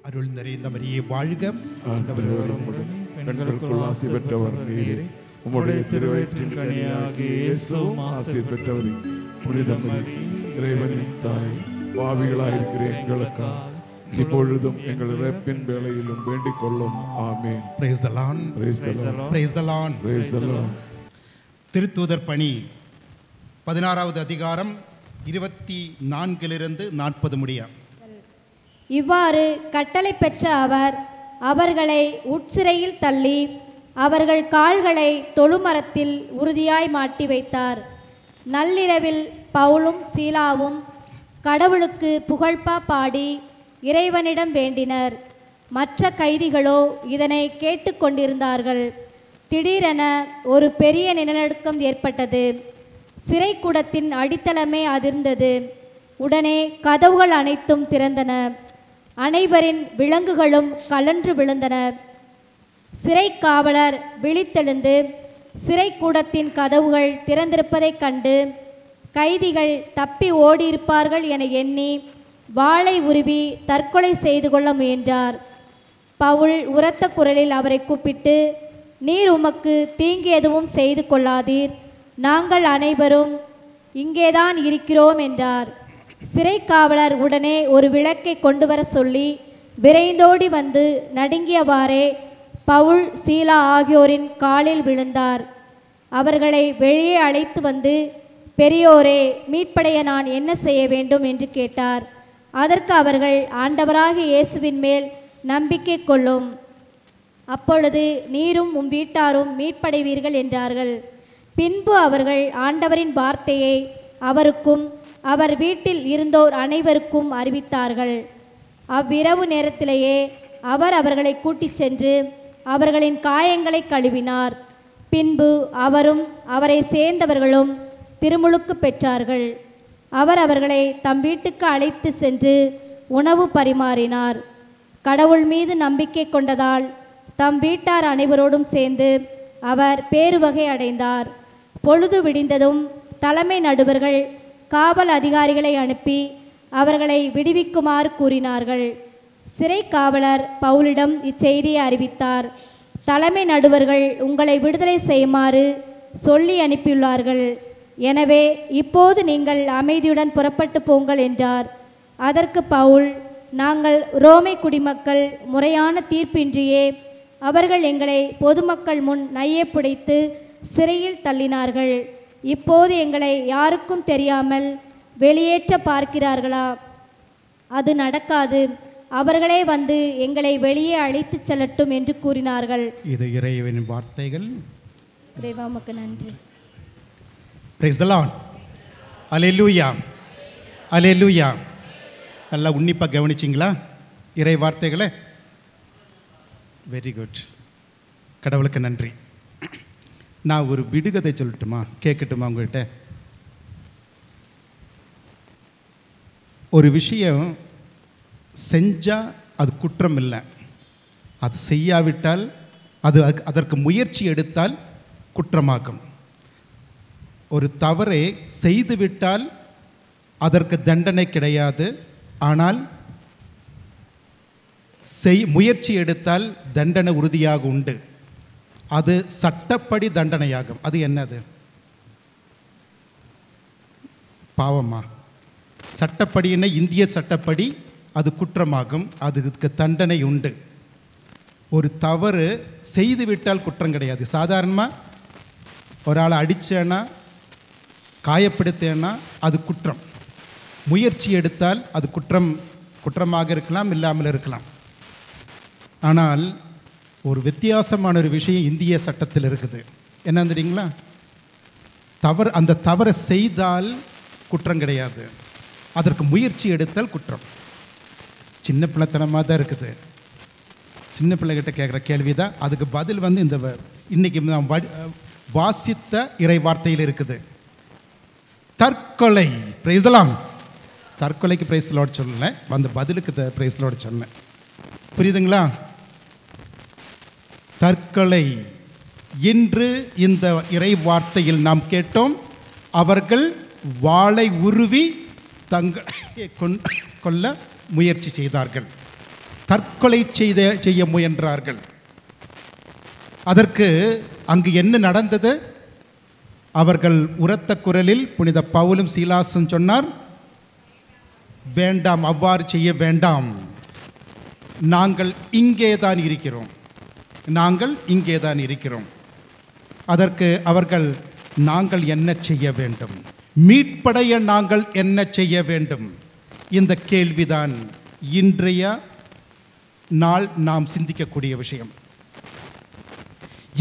அருள் நிறைந்த மரியே வாழ்க, ஆண்டவரோடு பெண்களுக்குள் ஆசி பெற்றவர் நீரே. உம்முடைய திருவயிற்றின் கனியாகிய இயேசுவும் ஆசி பெற்றவரே. புனித மரியே, இறைவனின் தாய், பாவிகளாயிருக்கிற எங்களுக்காக இப்பொழுதும் எங்கள் இறப்பின் வேளையிலும் வேண்டிக் கொள்ளும். ஆமென். Praise the Lord. Praise the Lord. Praise the Lord. Praise the Lord. திருத்தூதர் பணி 16வது அதிகாரம் 24 40 முடிய. இவ்வாறு கட்டளை பெற்ற அவர் அவர்களை உட்சிறையில் தள்ளி அவர்கள் கால்களை தொழுமரத்தில் உறுதியாய் மாட்டி வைத்தார். நள்ளிரவில் பவுலும் சீலாவும் கடவுளுக்கு புகழ்பா பாடி இறைவனிடம் வேண்டினர். மற்ற கைதிகளோ இதனை கேட்டுக்கொண்டிருந்தார்கள். திடீரென ஒரு பெரிய நிலநடுக்கம் ஏற்பட்டது. சிறைக்கூடத்தின் அடித்தளமே அதிர்ந்தது. உடனே கதவுகள் அனைத்தும் திறந்தன. அனைவரின் விலங்குகளும் கலன்று விழுந்தன. சிறை காவலர் விழித்தெழுந்து சிறைக்கூடத்தின் கதவுகள் திறந்திருப்பதைக் கண்டு கைதிகள் தப்பி ஓடியிருப்பார்கள் என எண்ணி வாளை உருவி தற்கொலை செய்து கொள்ள முயன்றார். பவுல் உரத்த குரலில் அவரை கூப்பிட்டு, நீர் உமக்கு தீங்கு எதுவும் செய்து கொள்ளாதீர், நாங்கள் அனைவரும் இங்கேதான் இருக்கிறோம் என்றார். சிறை காவலர் உடனே ஒரு விளக்கை கொண்டு வர சொல்லி விரைந்தோடி வந்து நடுங்கியவாறே பவுல் சீலா ஆகியோரின் காலில் விழுந்தார். அவர்களை வெளியே அழைத்து வந்து, பெரியோரே, மீட்படைய நான் என்ன செய்ய வேண்டும் என்று கேட்டார். அதற்கு அவர்கள், ஆண்டவராகிய இயேசுவின் மேல் நம்பிக்கை கொள்ளும், அப்பொழுது நீரும் உம் வீட்டாரும் மீட்படைவீர்கள் என்றார்கள். பின்பு அவர்கள் ஆண்டவரின் வார்த்தையை அவருக்கும் அவர் வீட்டில் இருந்தோர் அனைவருக்கும் அறிவித்தார்கள். அவ்விரவு நேரத்திலேயே அவர் அவர்களை கூட்டிச் சென்று அவர்களின் காயங்களை கழுவினார். பின்பு அவரும் அவரை சேர்ந்தவர்களும் திருமுழுக்கு பெற்றார்கள். அவர் அவர்களை தம் வீட்டுக்கு அழைத்து சென்று உணவு பரிமாறினார். கடவுள் மீது நம்பிக்கை கொண்டதால் தம் வீட்டார் அனைவரோடும் சேர்ந்து அவர் பேருவகை அடைந்தார். பொழுது விடிந்ததும் தலைமை நடுவர்கள் காவல் அதிகாரிகளை அனுப்பி அவர்களை விடுவிக்குமாறு கூறினார்கள். சிறை காவலர் பவுலிடம் இச்செய்தியை அறிவித்தார். தலைமை நடுவர்கள் உங்களை விடுதலை செய்யுமாறு சொல்லி அனுப்பியுள்ளார்கள். எனவே இப்போது நீங்கள் அமைதியுடன் புறப்பட்டு போங்கள் என்றார். அதற்கு பவுல், நாங்கள் ரோமை குடிமக்கள், முறையான தீர்ப்பின்றியே அவர்கள் எங்களை பொதுமக்கள் முன் நையே புடைத்து சிறையில் தள்ளினார்கள். இப்போது எங்களை யாருக்கும் தெரியாமல் வெளியேற்ற பார்க்கிறார்களா? அது நடக்காது. அவர்களே வந்து எங்களை வெளியே அழைத்துச் செல்லட்டும் என்று கூறினார்கள். இது இறைவனின் வார்த்தைகள். இறைவா உமக்கு நன்றி. Praise the Lord. Hallelujah. Hallelujah. நல்லா உன்னிப்பாக கவனிச்சிங்களா இறை வார்த்தைகளை? Very good. கடவுளுக்கு நன்றி. நான் ஒரு விடுகதை சொல்லட்டுமா? கேட்கட்டுமா உங்கள்கிட்ட? ஒரு விஷயம் செஞ்சால் அது குற்றம் இல்லை, அது செய்யாவிட்டால் அதற்கு முயற்சி எடுத்தால் குற்றமாகும். ஒரு தவறை செய்துவிட்டால் அதற்கு தண்டனை கிடையாது, ஆனால் முயற்சி எடுத்தால் தண்டனை உறுதியாக உண்டு. அது சட்டப்படி தண்டனையாகும். அது என்னது? பாவமா? சட்டப்படின்னா இந்திய சட்டப்படி அது குற்றமாகும், அதுக்கு தண்டனை உண்டு. ஒரு தவறு செய்துவிட்டால் குற்றம் கிடையாது. சாதாரணமாக ஒரு ஆளை அடித்தேன்னா, காயப்படுத்தேன்னா அது குற்றம். முயற்சி எடுத்தால் அது குற்றமாக இருக்கலாம், இல்லாமல் இருக்கலாம். ஆனால் ஒரு வித்தியாசமான ஒரு விஷயம் இந்திய சட்டத்தில் இருக்குது. என்ன தெரியுங்களா? அந்த தவறை செய்தால் குற்றம் கிடையாது, அதற்கு முயற்சி எடுத்தால் குற்றம். சின்ன பிள்ளைத்தனமாக தான் இருக்குது. சின்ன பிள்ளைகிட்ட கேட்குற கேள்வி தான். அதுக்கு பதில் இந்த இன்னைக்கு நாம் வாசித்த இறை வார்த்தையில் இருக்குது. தற்கொலை. Price the Lord. தற்கொலைக்கு பிரைஸ் தி லார்ட் சொல்லலை, அந்த பதிலுக்கு பிரைஸ் தி லார்ட் சொன்னேன். புரியுதுங்களா? தற்கொலை. இன்று இந்த இறை வார்த்தையில் நாம் கேட்டோம், அவர்கள் வாளை உருவி தங்களை கொல்ல முயற்சி செய்தார்கள். தற்கொலை செய்ய முயன்றார்கள். அதற்கு அங்கு என்ன நடந்தது? அவர்கள் உரத்த குரலில் புனித பவுலும் சீலாசும் சொன்னார், வேண்டாம், அவ்வாறு செய்ய வேண்டாம், நாங்கள் இங்கே தான் இருக்கிறோம், நாங்கள் இங்கே தான் இருக்கிறோம். அதற்கு அவர்கள், நாங்கள் என்ன செய்ய வேண்டும், மீட்படைய நாங்கள் என்ன செய்ய வேண்டும்? இந்த கேள்விதான் இன்றைய நாள் நாம் சிந்திக்கக்கூடிய விஷயம்.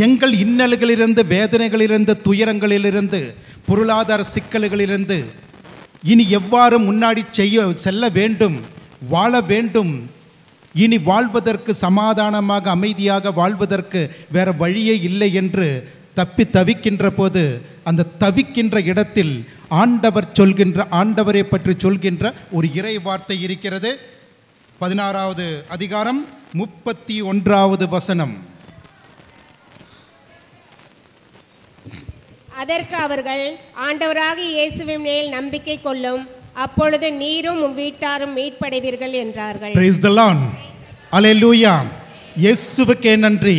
எங்கள் இன்னல்களிலிருந்து, வேதனைகளிலிருந்து, துயரங்களிலிருந்து, பொருளாதார சிக்கல்களிலிருந்து இனி எவ்வாறு முன்னாடி செல்ல வேண்டும், வாழ வேண்டும், இனி வாழ்வதற்கு, சமாதானமாக அமைதியாக வாழ்வதற்கு வேற வழியே இல்லை என்று தவிக்கின்ற போது, அந்த தவிக்கின்ற இடத்தில் ஆண்டவரை பற்றி சொல்கின்ற ஒரு இறை வார்த்தை இருக்கிறது. 16வது அதிகாரம் 31வது வசனம். அதற்கு அவர்கள், ஆண்டவராகிய இயேசுவின் மேல் நம்பிக்கை கொள்ளும், அப்பொழுது நீரும் உம் வீட்டாரும் மீட்படைவீர்கள் என்றார்கள். Praise the Lord. அல்லேலூயா. இயேசுவுக்கே நன்றி,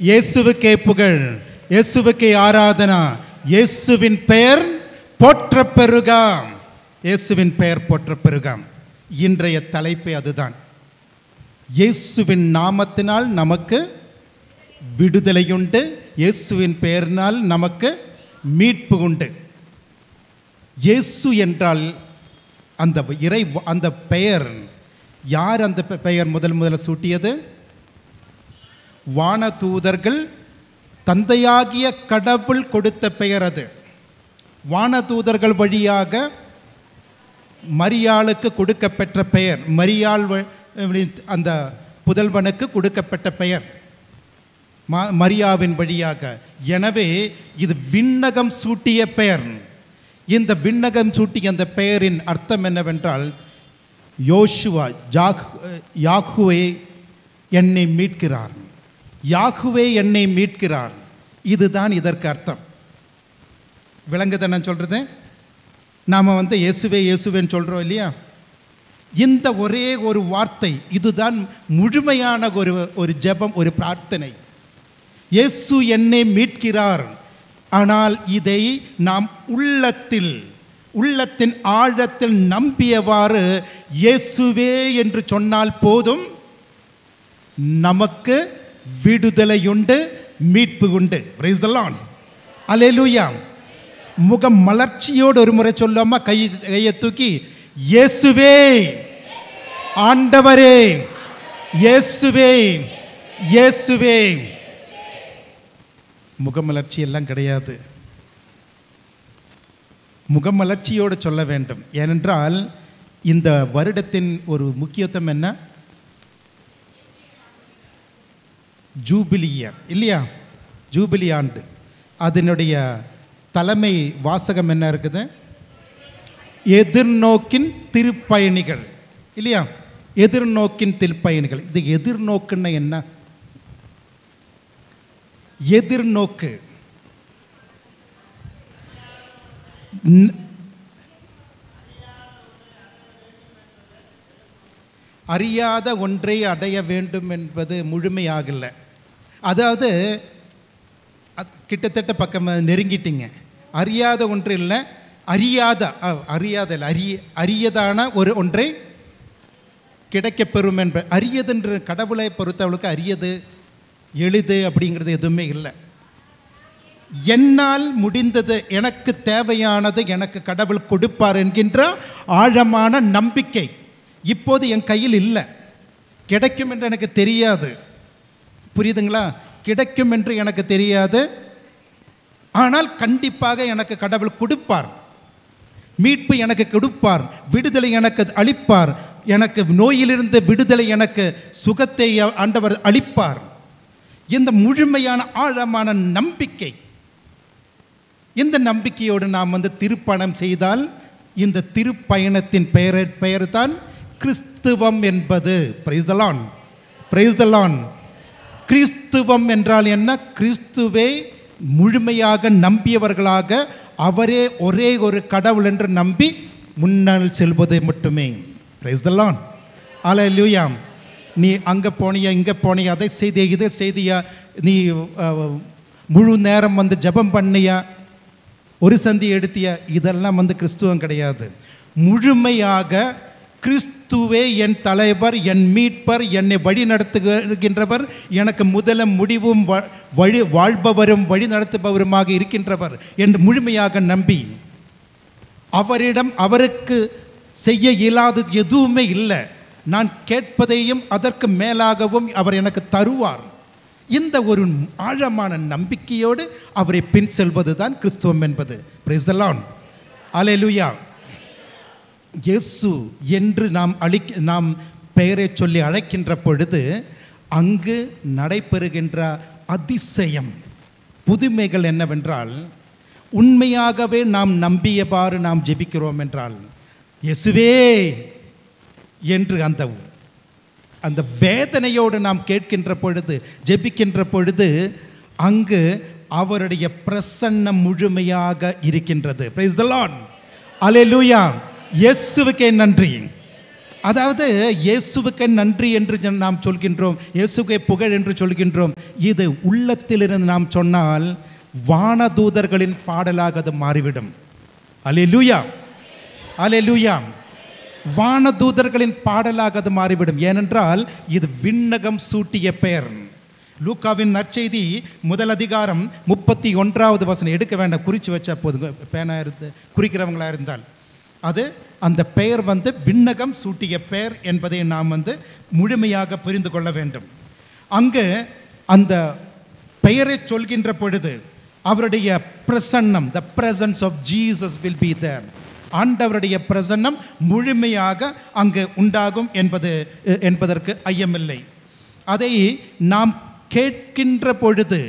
இயேசுவுக்கே புகழ், இயேசுவுக்கே ஆராதனா. இயேசுவின் பெயர் போற்ற பெருகா, இயேசுவின் பெயர் போற்ற பெருகா. இன்றைய தலைப்பே அதுதான். இயேசுவின் நாமத்தினால் நமக்கு விடுதலையுண்டு, இயேசுவின் பெயரினால் நமக்கு மீட்பு உண்டு. இயேசு என்றால் அந்த பெயர், யார் அந்த பெயர் முதல்ல சூட்டியது? வானதூதர்கள், தந்தையாகிய கடவுள் கொடுத்த பெயர் அது. வானதூதர்கள் வழியாக மரியாளுக்கு கொடுக்கப்பெற்ற பெயர், மரியாள் அந்த புதல்வனுக்கு கொடுக்கப்பட்ட பெயர், மரியாவின் வழியாக. எனவே இது விண்ணகம் சூட்டிய பெயர். இந்த விண்ணகம் சூட்டிய அந்த பெயரின் அர்த்தம் என்னவென்றால், யோசுவா, யாகுவே என்னை மீட்கிறார், யாகுவே என்னை மீட்கிறார். இதுதான் இதற்கு அர்த்தம். விளங்குது நான் சொல்றது? நாம் இயேசுவே இயேசுவேன்னு சொல்கிறோம் இல்லையா? இந்த ஒரே ஒரு வார்த்தை, இதுதான் முழுமையான ஒரு ஜெபம், ஒரு பிரார்த்தனை. இயேசு என்னை மீட்கிறார். ஆனால் இதை நாம் உள்ளத்தின் ஆழத்தில் நம்பியவாறு இயேசுவே என்று சொன்னால் போதும், நமக்கு விடுதலையுண்டு, மீட்பு உண்டு. Praise the lord. அல்லேலூயா. முகம் மலர்ச்சியோடு ஒரு முறை சொல்லாமா? கையை தூக்கி, இயேசுவே, ஆண்டவரே, இயேசுவே, இயேசுவே. முகமலர்ச்சி எல்லாம் கிடையாது, முகமலர்ச்சியோடு சொல்ல வேண்டும். ஏனென்றால் இந்த வருடத்தின் ஒரு முக்கியத்துவம் என்ன? ஜூபிலி இயர் இல்லையா? ஜூபிலி ஆண்டு. அதனுடைய தலைமை வாசகம் என்ன இருக்குது? எதிர்நோக்கின் திருப்பயணிகள் இல்லையா? எதிர்நோக்கின் திருப்பயணிகள். இது எதிர்நோக்குன்னா என்ன? எதிர்நோக்கு, அறியாத ஒன்றை அடைய வேண்டும் என்பது முழுமையாகல. அதாவது கிட்டத்தட்ட பக்கம் நெருங்கிட்டீங்க. அறியாத ஒன்று இல்லை, அரியதான ஒரு ஒன்றை கிடைக்கப்பெறும் என்ப. அரியதுன்ற கடவுளை பொறுத்தவளுக்கு அரியது எளிது அப்படிங்கிறது எதுவுமே இல்லை. என்னால் முடிந்தது, எனக்கு தேவையானது எனக்கு கடவுள் கொடுப்பார் என்கின்ற ஆழமான நம்பிக்கை இப்போது என் கையில் இல்லை. கிடைக்கும் என்று எனக்கு தெரியாது. புரியுதுங்களா? கிடைக்கும் என்று எனக்கு தெரியாது. ஆனால் கண்டிப்பாக எனக்கு கடவுள் கொடுப்பார். மீட்பு எனக்கு கொடுப்பார், விடுதலை எனக்கு அளிப்பார், எனக்கு நோயிலிருந்து விடுதலை, எனக்கு சுகத்தை ஆண்டவர் அளிப்பார். இந்த முழுமையான ஆழமான நம்பிக்கை, இந்த நம்பிக்கையோடு நாம் திருப்பயணம் செய்தால், இந்த திருப்பயணத்தின் பெயர் தான் கிறிஸ்துவம் என்பது. Praise the lord, praise the lord. கிறிஸ்துவம் என்றால் என்ன? கிறிஸ்துவை முழுமையாக நம்பியவர்களாக, அவரே ஒரே ஒரு கடவுள் என்று நம்பி முன்னால் செல்வது மட்டுமே. Praise the lord. அல்லேலூயா. நீ அங்கே போனியா இங்கே போனியா அதை செய்தியா இதை செய்தியா நீ முழு நேரம் வந்து ஜெபம் பண்ணியா ஒரு சந்தி எடுத்தியா இதெல்லாம் வந்து கிறிஸ்துவம் கிடையாது. முழுமையாக கிறிஸ்துவே என் தலைவர், என் மீட்பர், என்னை வழி நடத்துகின்றவர், எனக்கு முதல முடிவும் வழி வாழ்பவரும் வழி நடத்துபவருமாக இருக்கின்றவர் என்று முழுமையாக நம்பி அவரிடம் அவருக்கு செய்ய இயலாதது எதுவுமே இல்லை, நான் கேட்பதையும் அதற்கு மேலாகவும் அவர் எனக்கு தருவார், இந்த ஒரு ஆழமான நம்பிக்கையோடு அவரை பின் செல்வது தான் கிறிஸ்துவம் என்பது. Praise the lord. அல்லேலூயா. இயேசு என்று நாம் பெயரை சொல்லி அழைக்கின்ற பொழுது அங்கு நடைபெறுகின்ற அதிசயம் புதுமைகள் என்னவென்றால், உண்மையாகவே நாம் நம்பியவாறு நாம் ஜெபிக்கிறோம் என்றால், இயேசுவே என்று அந்த வேதனையோடு நாம் கேட்கின்ற பொழுது ஜெபிக்கின்ற பொழுது அங்கு அவருடைய பிரசன்னம் முழுமையாக இருக்கின்றது. Praise the lord. அல்லேலூயா. இயேசுவுக்கே நன்றி. அதாவது இயேசுவுக்கே நன்றி என்று நாம் சொல்கின்றோம், இயேசுவுக்கே புகழ் என்று சொல்கின்றோம். இது உள்ளத்திலிருந்து நாம் சொன்னால் வானதூதர்களின் பாடலாக அது மாறிவிடும். அல்லேலூயா. அல்லேலூயா. வானதூதர்களின் பாடலாக அது மாறிவிடும். ஏனென்றால் இது விண்ணகம் சூட்டிய பெயர். லூக்காவின் நற்செய்தி 1 அதிகாரம் 31வது வசனம் எடுக்க வேண்டாம், குறித்து வச்சா போதுங்க, பேனா இருந்து குறிக்கிறவங்களா இருந்தால். அது அந்த பெயர் வந்து விண்ணகம் சூட்டிய பெயர் என்பதை நாம் வந்து முழுமையாக புரிந்து கொள்ள வேண்டும். அங்கு அந்த பெயரை சொல்கின்ற பொழுது அவருடைய பிரசன்னம், the presence of Jesus will be there. ஆண்டவருடைய பிரசன்னம் முழுமையாக அங்கு உண்டாகும் என்பதற்கு ஐயமில்லை. அதை நாம் கேட்கின்ற பொழுது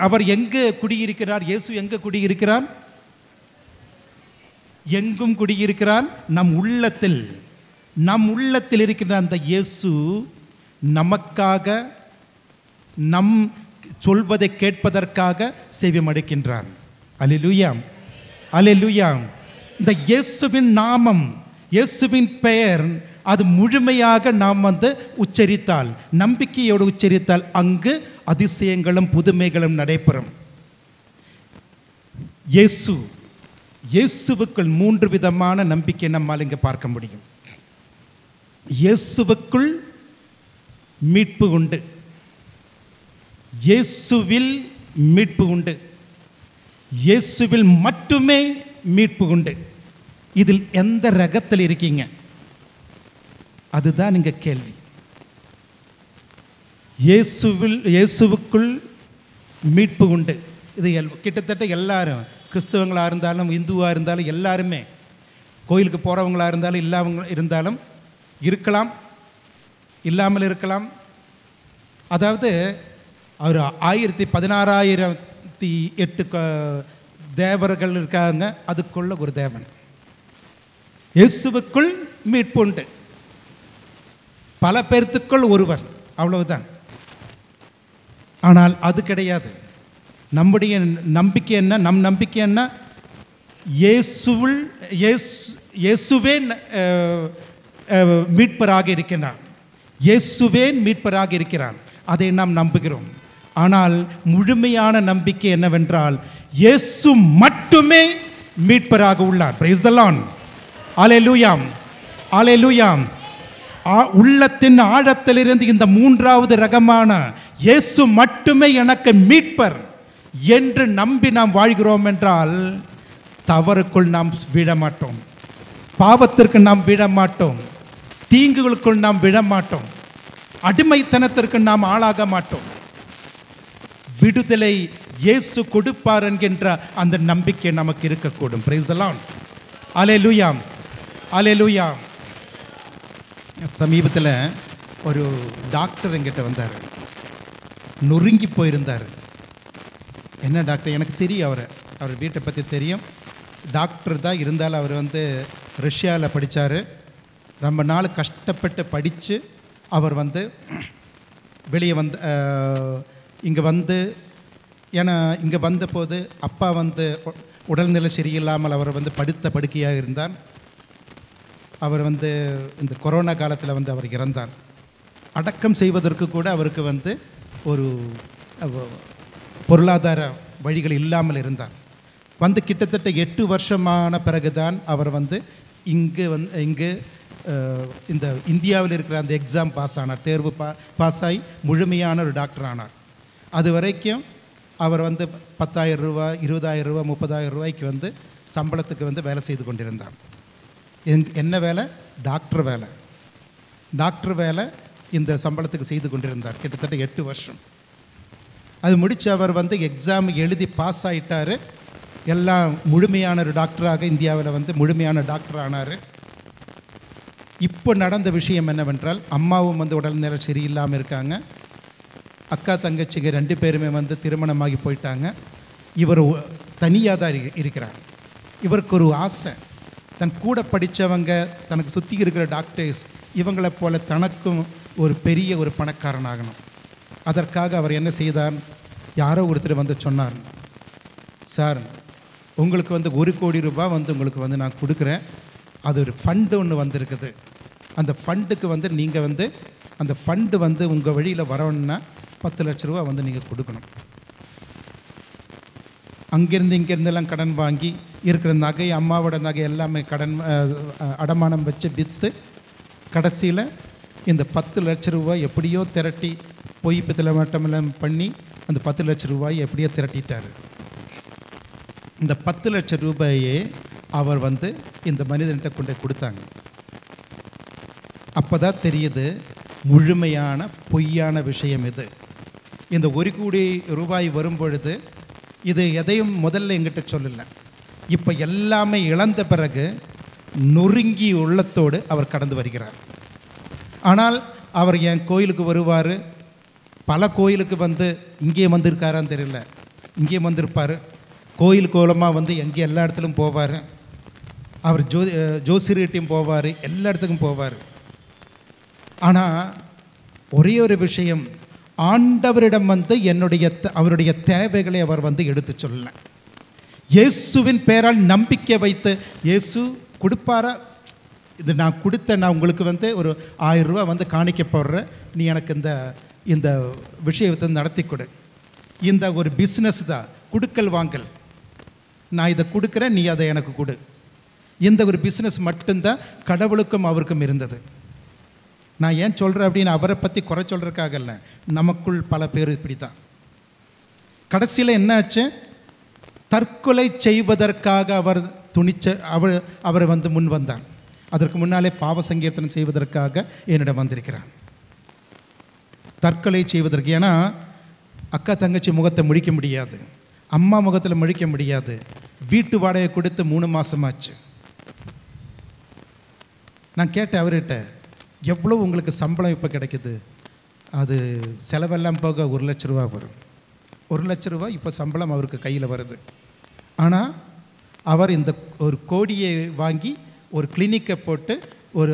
அவர் எங்கு குடியிருக்கிறார்? இயேசு எங்கு குடியிருக்கிறார்? எங்கும் குடியிருக்கிறார், நம் உள்ளத்தில். நம் உள்ளத்தில் இருக்கிற அந்த இயேசு நமக்காக நம் சொல்வதை கேட்பதற்காக செவிமடுக்கின்றார். அல்லேலூயா. அல்லேலூயா. இந்த இயேசுவின் நாமம், இயேசுவின் பெயர் அது முழுமையாக நாம் வந்து உச்சரித்தால், நம்பிக்கையோடு உச்சரித்தால் அங்கு அதிசயங்களும் புதுமைகளும் நடைபெறும். இயேசுவுக்குள் 3 விதமான நம்பிக்கை நம்மால் இங்கே பார்க்க முடியும். இயேசுவுக்குள் மீட்பு உண்டு, இயேசுவில் மீட்பு உண்டு, இயேசுவில் மட்டுமே மீட்பு உண்டு. இதில் எந்த ரகத்தில் இருக்கீங்க? அதுதான் இங்க கேள்வி. இயேசுவுக்குள் மீட்பு உண்டு. இது கிட்டத்தட்ட எல்லாரும், கிறிஸ்தவங்களாக இருந்தாலும் இந்துவாக இருந்தாலும் எல்லாருமே, கோயிலுக்கு போகிறவங்களாக இருந்தாலும் இல்லாம இருந்தாலும் இருக்கலாம், இல்லாமல் இருக்கலாம். அதாவது ஒரு 1608 தேவர்கள் இருக்காங்க, அதுக்குள்ள ஒரு தேவன். இயேசுவுக்குள் மீட்பு உண்டு, பல பேர்த்துக்குள் ஒருவர், அவ்வளவுதான். ஆனால் அது கிடையாது. நம்முடைய நம்பிக்கை என்ன? நம் நம்பிக்கை என்ன? இயேசுவே மீட்பராக இருக்கிறார், இயேசுவே மீட்பராக இருக்கிறார், அதை நாம் நம்புகிறோம். ஆனால் முழுமையான நம்பிக்கை என்னவென்றால் இயேசு மட்டுமே மீட்பராக உள்ளார். Praise the lord. அல்லேலூயா. அல்லேலூயா. உள்ளத்தின் ஆழத்திலிருந்து இந்த 3வது ரகமான இயேசு மட்டுமே எனக்கு மீட்பர் என்று நம்பி நாம் வாழ்கிறோம் என்றால் தவறுக்குள் நாம் விழமாட்டோம், பாவத்திற்கு நாம் விழமாட்டோம், தீங்குகளுக்குள் நாம் விழமாட்டோம், அடிமைத்தனத்திற்கு நாம் ஆளாக மாட்டோம். விடுதலை இயேசு கொடுப்பார் என்கின்ற அந்த நம்பிக்கை நமக்கு இருக்கக்கூடும். Praise the lord. அல்லேலூயா. அல்லேலூயா. சமீபத்தில் ஒரு டாக்டர் என்கிட்ட வந்தார், நொறுங்கி போயிருந்தார். என்ன டாக்டர்? எனக்கு தெரியும், அவர் வீட்டை பற்றி தெரியும், டாக்டர் தான். இருந்தாலும் அவர் வந்து ரஷ்யாவில் படித்தார், ரொம்ப நாள் கஷ்டப்பட்டு படித்து அவர் வந்து வெளியே இங்கே ஏன்னா இங்கே வந்தபோது அப்பா வந்து உடல்நிலை சரியில்லாமல் அவர் வந்து படுக்கையாக இருந்தார். அவர் வந்து இந்த கொரோனா காலத்தில் வந்து அவர் இறந்தார். அடக்கம் செய்வதற்கு கூட அவருக்கு வந்து ஒரு பொருளாதார வழிகள் இல்லாமல் இருந்தார். வந்து கிட்டத்தட்ட 8 வருஷமான பிறகுதான் அவர் வந்து இங்கு இந்த இந்தியாவில் இருக்கிற அந்த எக்ஸாம் பாஸ் ஆனார். தேர்வு பாஸ் ஆகி முழுமையான ஒரு டாக்டர் ஆனார். அது வரைக்கும் அவர் வந்து 10,000 ரூபா, 20,000 ரூபா, 30,000 ரூபாய்க்கு வந்து சம்பளத்துக்கு வந்து வேலை செய்து கொண்டிருந்தார். என்ன வேலை? டாக்டர் வேலை. டாக்டர் வேலை இந்த சம்பளத்துக்கு செய்து கொண்டிருந்தார் கிட்டத்தட்ட 8 வருஷம். அது முடித்து அவர் வந்து எக்ஸாம் எழுதி பாஸ் ஆகிட்டார். எல்லாம் முழுமையான ஒரு டாக்டராக இந்தியாவில் வந்து முழுமையான டாக்டர் ஆனார். இப்போ நடந்த விஷயம் என்னவென்றால், அம்மாவும் வந்து உடல்நிலை சரியில்லாமல் இருக்காங்க. அக்கா தங்கச்சிங்க 2 பேருமே வந்து திருமணமாகி போயிட்டாங்க. இவர் தனியாக தான் இருக்கிறார். இவருக்கு ஒரு ஆசை, தன் கூட படித்தவங்க, தனக்கு சுற்றி இருக்கிற டாக்டர்ஸ் இவங்களை போல தனக்கும் ஒரு பெரிய ஒரு பணக்காரனாகணும். அதற்காக அவர் என்ன செய்தார்? யாரோ ஒருத்தர் வந்து சொன்னார், சார் உங்களுக்கு வந்து 1 கோடி ரூபாய் வந்து உங்களுக்கு வந்து நான் கொடுக்குறேன். அது ஒரு ஃபண்டு ஒன்று வந்திருக்குது. அந்த ஃபண்டுக்கு வந்து நீங்கள் வந்து அந்த ஃபண்டு வந்து உங்கள் வழியில் வரணுன்னா 10 லட்ச ரூபா வந்து நீங்கள் கொடுக்கணும். அங்கேருந்து இங்கேருந்தெல்லாம் கடன் வாங்கி இருக்கிற நகை, அம்மாவோட நகை எல்லாமே கடன் அடமானம் வச்சு விற்று கடைசியில் இந்த 10 லட்ச ரூபாய் எப்படியோ திரட்டி பொய் பித்தளை மட்டமெல்லாம் பண்ணி அந்த 10 லட்ச ரூபாய் எப்படியோ திரட்டிட்டார். இந்த 10 லட்ச ரூபாயே அவர் வந்து இந்த மனிதன்கிட்ட கொண்டு கொடுத்தாங்க. அப்போ தான் தெரியுது முழுமையான பொய்யான விஷயம் இது. இந்த 1 கோடி ரூபாய் வரும்பொழுது இது எதையும் முதல்ல எங்கிட்ட சொல்லலை. இப்போ எல்லாமே இழந்த பிறகு நொறுங்கி உள்ளத்தோடு அவர் கடந்து வருகிறார். ஆனால் அவர் என் கோயிலுக்கு வருவார். பல கோயிலுக்கு வந்து இங்கே வந்திருக்காரான்னு தெரியல, இங்கே வந்திருப்பார். கோயில் கோலமாக வந்து எங்கே எல்லா இடத்துலையும் போவார். அவர் ஜோசியர்கிட்டையும் போவார், எல்லா இடத்துக்கும் போவார். ஆனால் ஒரே ஒரு விஷயம், ஆண்டவரிடம் வந்து அவருடைய தேவைகளை அவர் வந்து எடுத்து சொல்லலை. இயேசுவின் பெயரால் நம்பிக்கை வைத்து, இயேசு கொடுப்பாரா, இது நான் கொடுத்த, நான் உங்களுக்கு வந்து ஒரு 1000 ரூபா வந்து காணிக்க போடுறேன், நீ எனக்கு இந்த விஷயத்தை நடத்தி கொடு. இந்த ஒரு பிஸ்னஸ் தான், கொடுக்கல் வாங்கல். நான் இதை கொடுக்குறேன், நீ அதை எனக்கு கொடு. இந்த ஒரு பிஸ்னஸ் மட்டும்தான் கடவுளுக்கும் அவருக்கும் இருந்தது. நான் ஏன் சொல்கிறேன் அப்படின்னு அவரை பற்றி குறை சொல்கிறதுக்காக இல்லை, நமக்குள் பல பேர் இப்படி தான். கடைசியில் என்னாச்சு? தற்கொலை செய்வதற்காக அவர் அவர் வந்து முன் வந்தார். அதற்கு முன்னாலே பாவ சங்கீர்த்தனம் செய்வதற்காக என்னிடம் வந்திருக்கிறார். தற்கொலை செய்வதற்கு. ஏன்னா அக்கா தங்கச்சி முகத்தை முழிக்க முடியாது, அம்மா முகத்தில் முழிக்க முடியாது. வீட்டு வாடகை கொடுத்து 3 மாதமாச்சு. நான் கேட்டேன் அவர்கிட்ட, எவ்வளோ உங்களுக்கு சம்பளம் இப்போ கிடைக்குது? அது செலவெல்லாம் போக 1 லட்ச ரூபா வரும். 1 லட்ச ரூபா இப்போ சம்பளம் அவருக்கு கையில் வருது. ஆனால் அவர் இந்த 1 கோடியை வாங்கி ஒரு கிளினிக்கை போட்டு ஒரு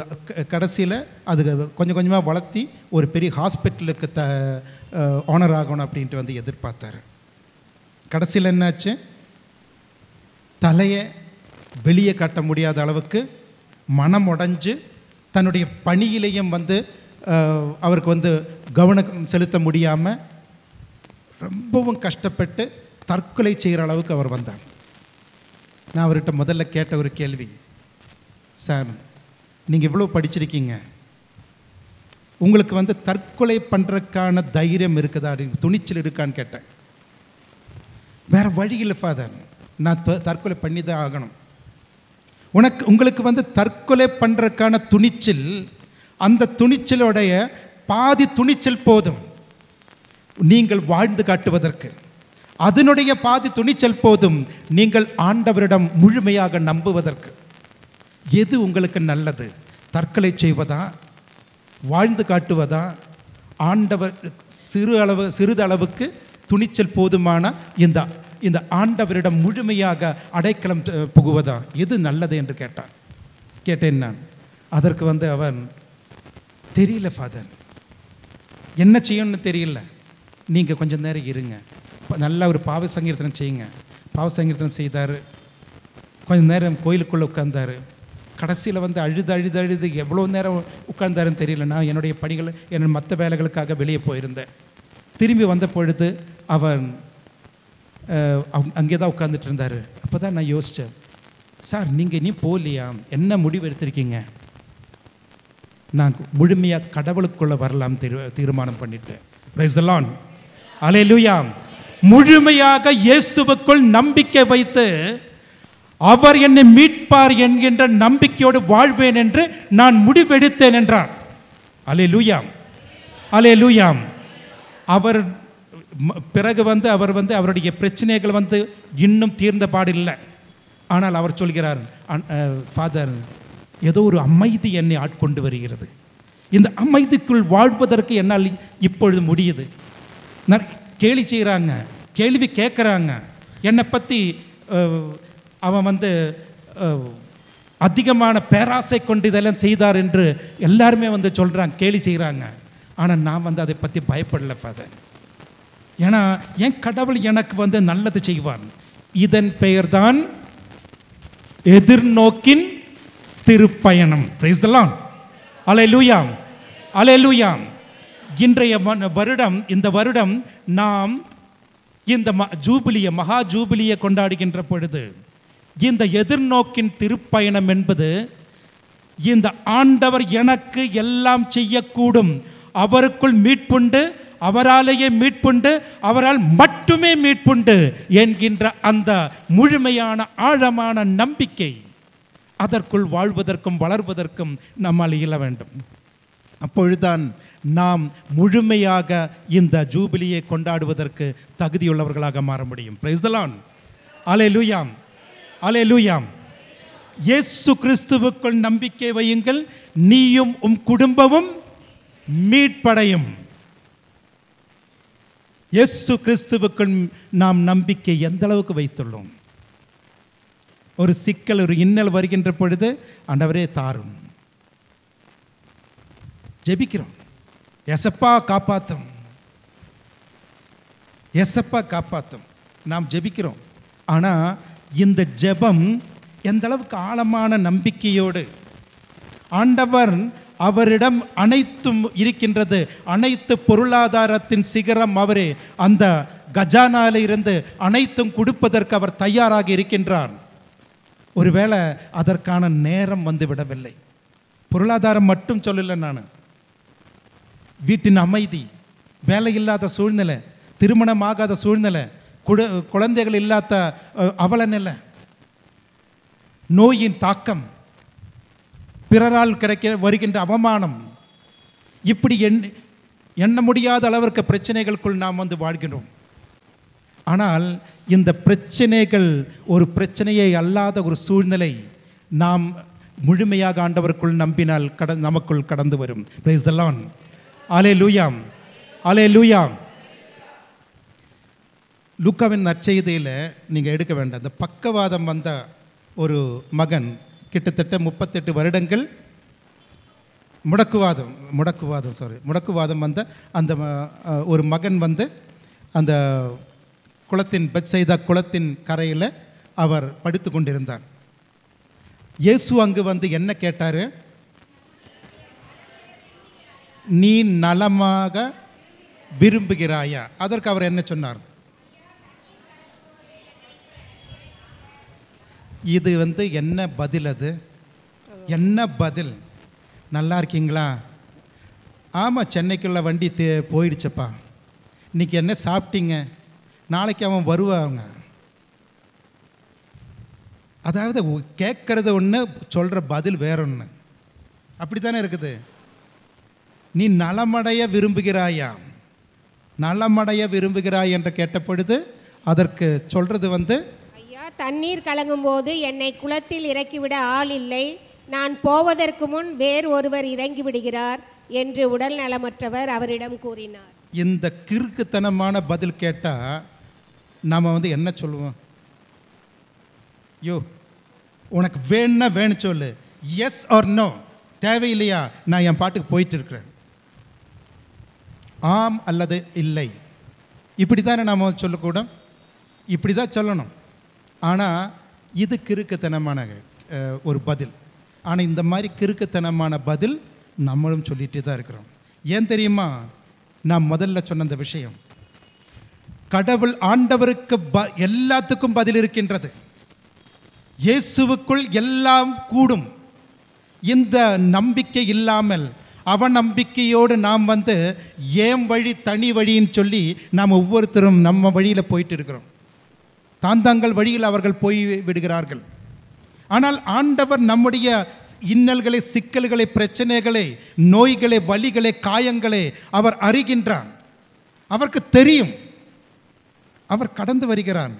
கடைசியில் அது கொஞ்சம் கொஞ்சமாக வளர்த்தி ஒரு பெரிய ஹாஸ்பிட்டலுக்கு ஓனர் ஆகணும் அப்படின்ட்டு வந்து எதிர்பார்த்தார். கடைசியில் என்னாச்சு? தலையை வெளியே காட்ட முடியாத அளவுக்கு மனம் உடைஞ்சு தன்னுடைய பணியிலையும் வந்து அவருக்கு வந்து கவனம் செலுத்த முடியாமல் ரொம்பவும் கஷ்டப்பட்டு தற்கொலை செய்கிற அளவுக்கு அவர் வந்தார். நான் அவர்கிட்ட முதல்ல கேட்ட ஒரு கேள்வி, சார் நீங்கள் இவ்வளோ படிச்சிருக்கீங்க, உங்களுக்கு வந்து தற்கொலை பண்ணுறதுக்கான தைரியம் இருக்குதா, துணிச்சல் இருக்கான்னு கேட்டேன். வேறு வழி இல்லை ஃபாதர், நான் தற்கொலை பண்ணி தான் ஆகணும். உங்களுக்கு வந்து தற்கொலை பண்ணுறதுக்கான துணிச்சல், அந்த துணிச்சலுடைய பாதி துணிச்சல் போதும் நீங்கள் வாழ்ந்து காட்டுவதற்கு. அதனுடைய பாதி துணிச்சல் போதும் நீங்கள் ஆண்டவரிடம் முழுமையாக நம்புவதற்கு. எது உங்களுக்கு நல்லது? தற்கொலை செய்வதா, வாழ்ந்து காட்டுவதா? ஆண்டவர் சிறிதளவுக்கு துணிச்சல் போதுமான இந்த ஆண்டவரிடம் முழுமையாக அடைக்கலம் புகுவதா? எது நல்லது என்று கேட்டேன் நான். அதற்கு வந்து அவன், தெரியல ஃபாதர், என்ன செய்யணும்னு தெரியல, நீங்கள் கொஞ்சம் நேரம் இருங்க, நல்லா ஒரு பாவ சங்கீர்த்தனம் செய்யுங்க. பாவ சங்கீர்த்தனம் செய்தார். கொஞ்சம் நேரம் கோயிலுக்குள்ளே உட்கார்ந்தார். கடைசியில் வந்து அழுது எவ்வளோ நேரம் உட்கார்ந்தாருன்னு தெரியல. நான் என்னுடைய பணிகள் மற்ற வேலைகளுக்காக வெளியே போயிருந்தேன். திரும்பி வந்த பொழுது அவன் அங்கே தான் உட்காந்துட்டு இருந்தார். அப்போ தான் நான் யோசித்தேன், சார் நீங்கள் இனி போகலையா? என்ன முடிவு எடுத்திருக்கீங்க? நான் முழுமையாக கடவுளுக்குள்ளே வரலாம் தீர்மானம் பண்ணிட்டேன். Praise the lord. அல்லேலூயா. முழுமையாக இயேசுவுக்குள் நம்பிக்கை வைத்து அவர் என்னை மீட்பார் என்கின்ற நம்பிக்கையோடு வாழ்வேன் என்று நான் முடிவெடுத்தேன் என்றார். அல்லேலூயா, அல்லேலூயா. அவர் பிறகு வந்து அவருடைய பிரச்சனைகள் வந்து இன்னும் தீர்ந்த பாடில்லை. ஆனால் அவர் சொல்கிறார், ஃபாதர், ஏதோ ஒரு அமைதி என்னை ஆட்கொண்டு வருகிறது. இந்த அமைதிக்குள் வாழ்வதற்கு என்னால் இப்பொழுது முடியுது. கேலி செய்கிறாங்க, கேள்வி கேட்குறாங்க, என்னை பற்றி அவன் வந்து அதிகமான பேராசை கொண்டு இதெல்லாம் செய்தார் என்று எல்லாருமே வந்து சொல்கிறாங்க, கேலி செய்கிறாங்க. ஆனால் நான் வந்து அதை பற்றி பயப்படலை ஃபாதர். ஏன்னா என் கடவுள் எனக்கு வந்து நல்லது செய்வான். இதன் பெயர்தான் எதிர்நோக்கின் திருப்பயணம். Price the lord. அல்லேலூயா, அல்லேலூயா. இன்றைய வருடம், இந்த வருடம் நாம் இந்த ஜூபிலியை, மகா ஜூபிலியை கொண்டாடுகின்ற பொழுது இந்த எதிர்நோக்கின் திருப்பயணம் என்பது இந்த ஆண்டவர் எனக்கு எல்லாம் செய்யக்கூடும், அவருக்குள் மீட்புண்டு, அவராலேயே மீட்புண்டு, அவரால் மட்டுமே மீட்புண்டு என்கின்ற அந்த முழுமையான ஆழமான நம்பிக்கை, அதற்குள் வாழ்வதற்கும் வளர்வதற்கும் நம்மால் இயல வேண்டும். அப்பொழுதுதான் நாம் முழுமையாக இந்த ஜூபிலியை கொண்டாடுவதற்கு தகுதியுள்ளவர்களாக மாற முடியும். Praise the lord. அல்லேலூயா, அல்லேலூயா. இயேசு கிறிஸ்துவுக்குள் நம்பிக்கை வையுங்கள், நீயும் உம் குடும்பமும் மீட்படையும். இயேசு கிறிஸ்துவுக்குள் நாம் நம்பிக்கை எந்த அளவுக்கு வைத்துள்ளோம்? ஒரு சிக்கல், ஒரு இன்னல் வருகின்ற பொழுது ஆண்டவரே தாரும், ஜெபிக்கிறோம், எசப்பா காப்பாற்றும், எசப்பா காப்பாற்றும், நாம் ஜெபிக்கிறோம். ஆனால் இந்த ஜெபம் எந்த அளவுக்கு ஆழமான நம்பிக்கையோடு ஆண்டவர் அவரிடம் அனைத்தும் இருக்கின்றது, அனைத்து பொருளாதாரத்தின் சிகரம் அவரே, அந்த கஜானால இருந்து அனைத்தும் கொடுப்பதற்கு அவர் தயாராக இருக்கின்றார். ஒருவேளை அதற்கான நேரம் வந்து விடவில்லை. பொருளாதாரம் மட்டும் சொல்லலை, நான் வீட்டின் அமைதி, வேலை இல்லாத சூழ்நிலை, திருமணமாகாத சூழ்நிலை, குழந்தைகள் இல்லாத அவல நிலை, நோயின் தாக்கம், பிறரால் வருகின்ற அவமானம், இப்படி எண்ண முடியாத அளவிற்கு பிரச்சனைகளுக்குள் நாம் வந்து வாழ்கின்றோம். ஆனால் இந்த பிரச்சனைகள் ஒரு பிரச்சனையை அல்லாத ஒரு சூழ்நிலை நாம் முழுமையாக ஆண்டவருக்குள் நம்பினால் நமக்குள் கடந்து வரும். Price the lord. அல்லேலூயா, அல்லேலூயா. லூக்காவின் நற்செய்தியில் நீங்கள் எடுக்க வேண்டாம், இந்த பக்கவாதம் வந்த ஒரு மகன், கிட்டத்தட்ட 38 வருடங்கள் முடக்குவாதம் வந்த அந்த ஒரு மகன் வந்து அந்த குளத்தின் பெத்சைதா குளத்தின் கரையில் அவர் படுத்து கொண்டிருந்தார். இயேசு அங்கு வந்து என்ன கேட்டார்? நீ நலமாக விரும்புகிறாயா? அதற்கு அவர் என்ன சொன்னார்? இது வந்து என்ன பதில்? அது என்ன பதில்? நல்லா இருக்கீங்களா? ஆமாம், சென்னைக்குள்ள வண்டி போயிடுச்சப்பா. இன்றைக்கி என்ன சாப்பிட்டீங்க? நாளைக்கு அவன் வருவாங்க. அதாவது கேட்குறது ஒன்று, சொல்கிற பதில் வேற ஒன்று. அப்படி தானே இருக்குது. நீ நலமடைய விரும்புகிறாயா? நலமடைய விரும்புகிறாய் என்று கேட்ட பொழுது அதற்கு சொல்கிறது வந்து, ஐயா, தண்ணீர் கலங்கும் போது என்னை குளத்தில் இறக்கிவிட ஆள் இல்லை, நான் போவதற்கு முன் வேறு ஒருவர் இறங்கி விடுகிறார் என்று உடல் நலமற்றவர் அவரிடம் கூறினார். இந்த கிறுக்குத்தனமான பதில் கேட்டால் நாம் வந்து என்ன சொல்லுவோம்? யோ, உனக்கு வேணும்னா வேணும் சொல்லு, எஸ் ஆர் நோ, தேவையில்லையா, நான் என் பாட்டுக்கு போயிட்டு இருக்கிறேன், ஆம் அல்லது இல்லை, இப்படி தானே நாம் சொல்லக்கூடும், இப்படி தான் சொல்லணும். ஆனால் இது கிறுக்குத்தனமான ஒரு பதில். ஆனால் இந்த மாதிரி கிறுக்குத்தனமான பதில் நம்மளும் சொல்லிகிட்டே தான் இருக்கிறோம். ஏன் தெரியுமா? நான் முதல்ல சொன்ன அந்த விஷயம், கடவுள் ஆண்டவருக்கு எல்லாத்துக்கும் பதில் இருக்கின்றது. இயேசுவுக்குள் எல்லாம் கூடும். இந்த நம்பிக்கை இல்லாமல் அவநம்பிக்கையோடு நாம் ஏன் வழி தனி வழின்னு சொல்லி நாம் ஒவ்வொருத்தரும் நம்ம வழியில் போயிட்டு இருக்கிறோம். தாங்கள் வழியில் அவர்கள் போய் விடுகிறார்கள். ஆனால் ஆண்டவர் நம்முடைய இன்னல்களை, சிக்கல்களை, பிரச்சனைகளை, நோய்களை, வலிகளை, காயங்களை அவர் அறிகின்றான். அவருக்கு தெரியும். அவர் கடந்து வருகிறான்.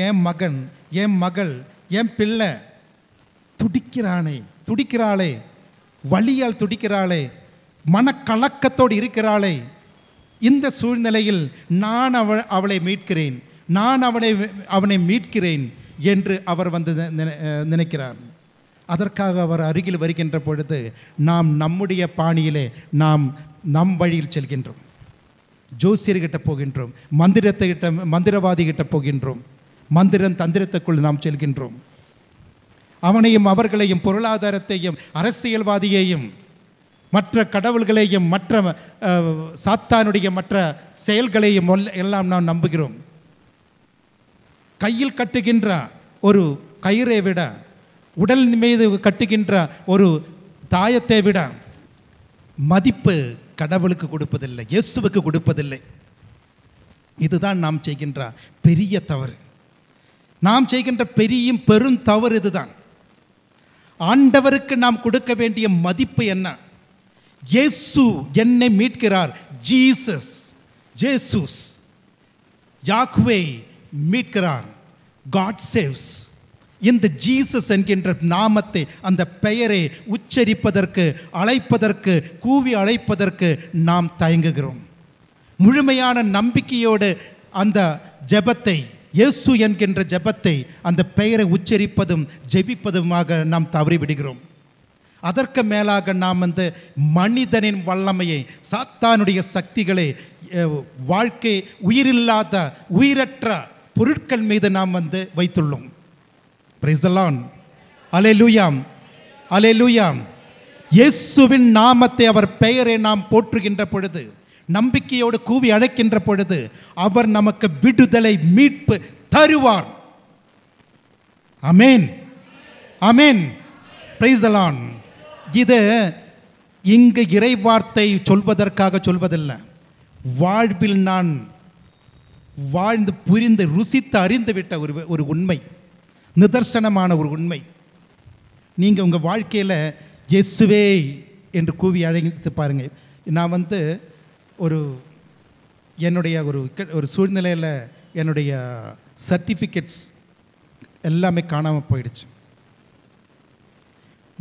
என் மகன், என் மகள், என் பிள்ளை துடிக்கிறாளே, வலியால் துடிக்கிறாளே, மனக்கலக்கத்தோடு இருக்கிறாளே, இந்த சூழ்நிலையில் நான் அவளை மீட்கிறேன், நான் அவனை மீட்கிறேன் என்று அவர் நினைக்கிறார். அதற்காக அவர் அருகில் வருகின்ற பொழுது நாம் நம்முடைய பாணியிலே நாம் நம் வழியில் செல்கின்றோம். ஜோசியர்கிட்ட போகின்றோம், மந்திரவாதிகிட்ட போகின்றோம், மந்திரன் தந்திரத்துக்குள் நாம் செல்கின்றோம். அவனையும் அவர்களையும், பொருளாதாரத்தையும், அரசியல்வாதியையும், மற்ற கடவுள்களையும், மற்ற சாத்தானுடைய மற்ற செயல்களையும் எல்லாம் நாம் நம்புகிறோம். கையில் கட்டுகின்ற ஒரு கயிறை விட, உடல் மீது கட்டுகின்ற ஒரு தாயத்தை விட மதிப்பு கடவுளுக்கு கொடுப்பதில்லை, இயேசுவுக்கு கொடுப்பதில்லை. இதுதான் நாம் செய்கின்ற பெரிய தவறு. நாம் செய்கின்ற பெரும் தவறு இதுதான். ஆண்டவருக்கு நாம் கொடுக்க வேண்டிய மதிப்பு என்ன? இயேசு என்னை மீட்கிறார். ஜேசஸ் யாக்வே மீட்கிறார். God saves. இந்த ஜீசஸ் என்கின்ற நாமத்தை, அந்த பெயரை உச்சரிப்பதற்கு, அழைப்பதற்கு, கூவி அழைப்பதற்கு நாம் தயங்குகிறோம். முழுமையான நம்பிக்கையோடு அந்த ஜெபத்தை, இயேசு என்கின்ற ஜெபத்தை, அந்த பெயரை உச்சரிப்பதும் ஜெபிப்பதுமாக நாம் தவறிவிடுகிறோம். அதற்கு மேலாக நாம் மனிதனின் வல்லமையை, சாத்தானுடைய சக்திகளை, வாழ்க்கை உயிரில்லாத உயிரற்ற பொருட்கள் மீது நாம் வைத்துள்ளோம். Praise the lord. அல்லேலூயா, அல்லேலூயா. இயேசுவின் நாமத்தை, அவர் பெயரை நாம் போற்றுகின்ற பொழுது, நம்பிக்கையோடு கூவி அழைக்கின்ற பொழுது, அவர் நமக்கு விடுதலை, மீட்பு தருவார். ஆமென், ஆமென். Praise the lord. இது இங்கு இறைவார்த்தை சொல்வதற்காக சொல்வதில்லை. வாழ்வில் நான் வாழ்ந்து புரிந்து ருசித்து அறிந்து விட்ட ஒரு உண்மை, நிதர்சனமான ஒரு உண்மை. நீங்கள் உங்கள் வாழ்க்கையில் இயேசுவே என்று கூவி அழைத்து பாருங்கள். நான் என்னுடைய ஒரு சூழ்நிலையில் என்னுடைய சர்டிஃபிகேட்ஸ் எல்லாமே காணாமல் போயிடுச்சு.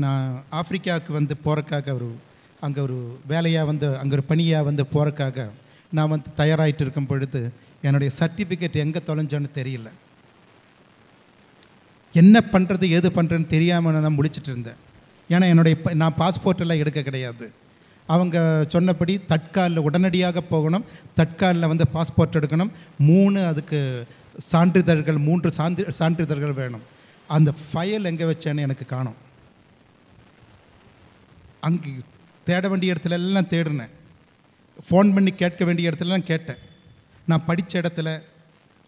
நான் ஆப்பிரிக்காவுக்கு போகிறக்காக அங்கே ஒரு வேலையாக அங்கே ஒரு பணியாக போகிறக்காக நான் தயாராகிட்டு இருக்கும் பொழுது என்னுடைய சர்டிஃபிகேட் எங்கே தொலைஞ்சோன்னு தெரியல. என்ன பண்ணுறது, ஏது பண்ணுறதுன்னு தெரியாமல் நான் முடிச்சுட்டு இருந்தேன். ஏன்னா நான் பாஸ்போர்ட் எல்லாம் எடுக்க கிடையாது. அவங்க சொன்னபடி தட்காலில் உடனடியாக போகணும், தட்காலில் பாஸ்போர்ட் எடுக்கணும், 3 அதுக்கு சான்றிதழ்கள், 3 சான்றிதழ்கள் வேணும். அந்த ஃபைல் எங்கே வச்சேன்னு எனக்கு காணோம். அங்கே தேட வேண்டிய இடத்துல எல்லாம் தேடினேன், ஃபோன் பண்ணி கேட்க வேண்டிய இடத்துலலாம் கேட்டேன், நான் படித்த இடத்துல.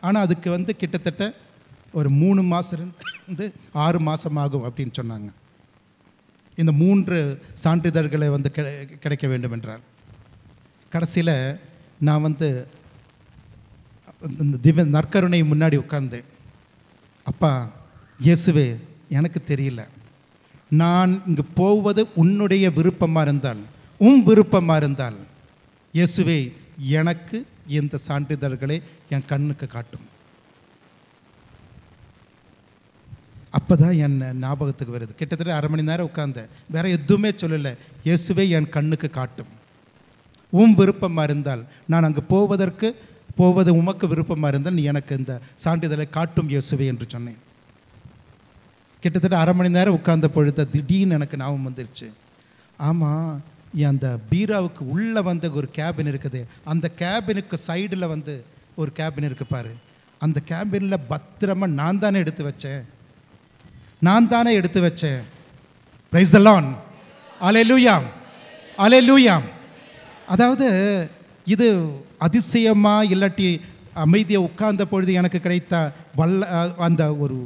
ஆனால் அதுக்கு கிட்டத்தட்ட ஒரு 3 மாதம் 6 மாதம் ஆகும் அப்படின்னு சொன்னாங்க. இந்த 3 சான்றிதழ்களை கிடைக்க வேண்டும் என்றால், கடைசியில் நான் இந்த திவ்ய நற்கருணை முன்னாடி உட்கார்ந்தேன். அப்பா இயேசுவே, எனக்கு தெரியல, நான் இங்கு போவது உன்னுடைய விருப்பமாக இருந்தால், உன் விருப்பமாக இருந்தால், இயேசுவே எனக்கு இந்த சான்றிதழ்களை என் கண்ணுக்கு காட்டும். அப்போ தான் என் ஞாபகத்துக்கு வருது. கிட்டத்தட்ட 1/2 மணி நேரம் உட்கார்ந்தேன், வேறு எதுவுமே சொல்லலை. இயேசுவே என் கண்ணுக்கு காட்டும், உன் விருப்பமாக இருந்தால், நான் அங்கே போவது உமக்கு விருப்பமாக இருந்தால் நீ எனக்கு இந்த சான்றிதழை காட்டும் இயேசுவே என்று சொன்னேன். கிட்டத்தட்ட 1/2 மணி நேரம் உட்கார்ந்த பொழுது திடீர்னு எனக்கு ஞாபகம் வந்துருச்சு. ஆமாம், அந்த பீராவுக்கு உள்ளே ஒரு கேபின் இருக்குது, அந்த கேபினுக்கு சைடில் ஒரு கேபின் இருக்குது பாரு, அந்த கேபினில் பத்திரமாக நான் தானே எடுத்து வச்சேன். Praise the lord. அல்லேலூயா, அல்லேலூயா. அதாவது இது அதிசயமா இல்லாட்டி அமைதியாக உட்கார்ந்த பொழுது எனக்கு கிடைத்த அந்த ஒரு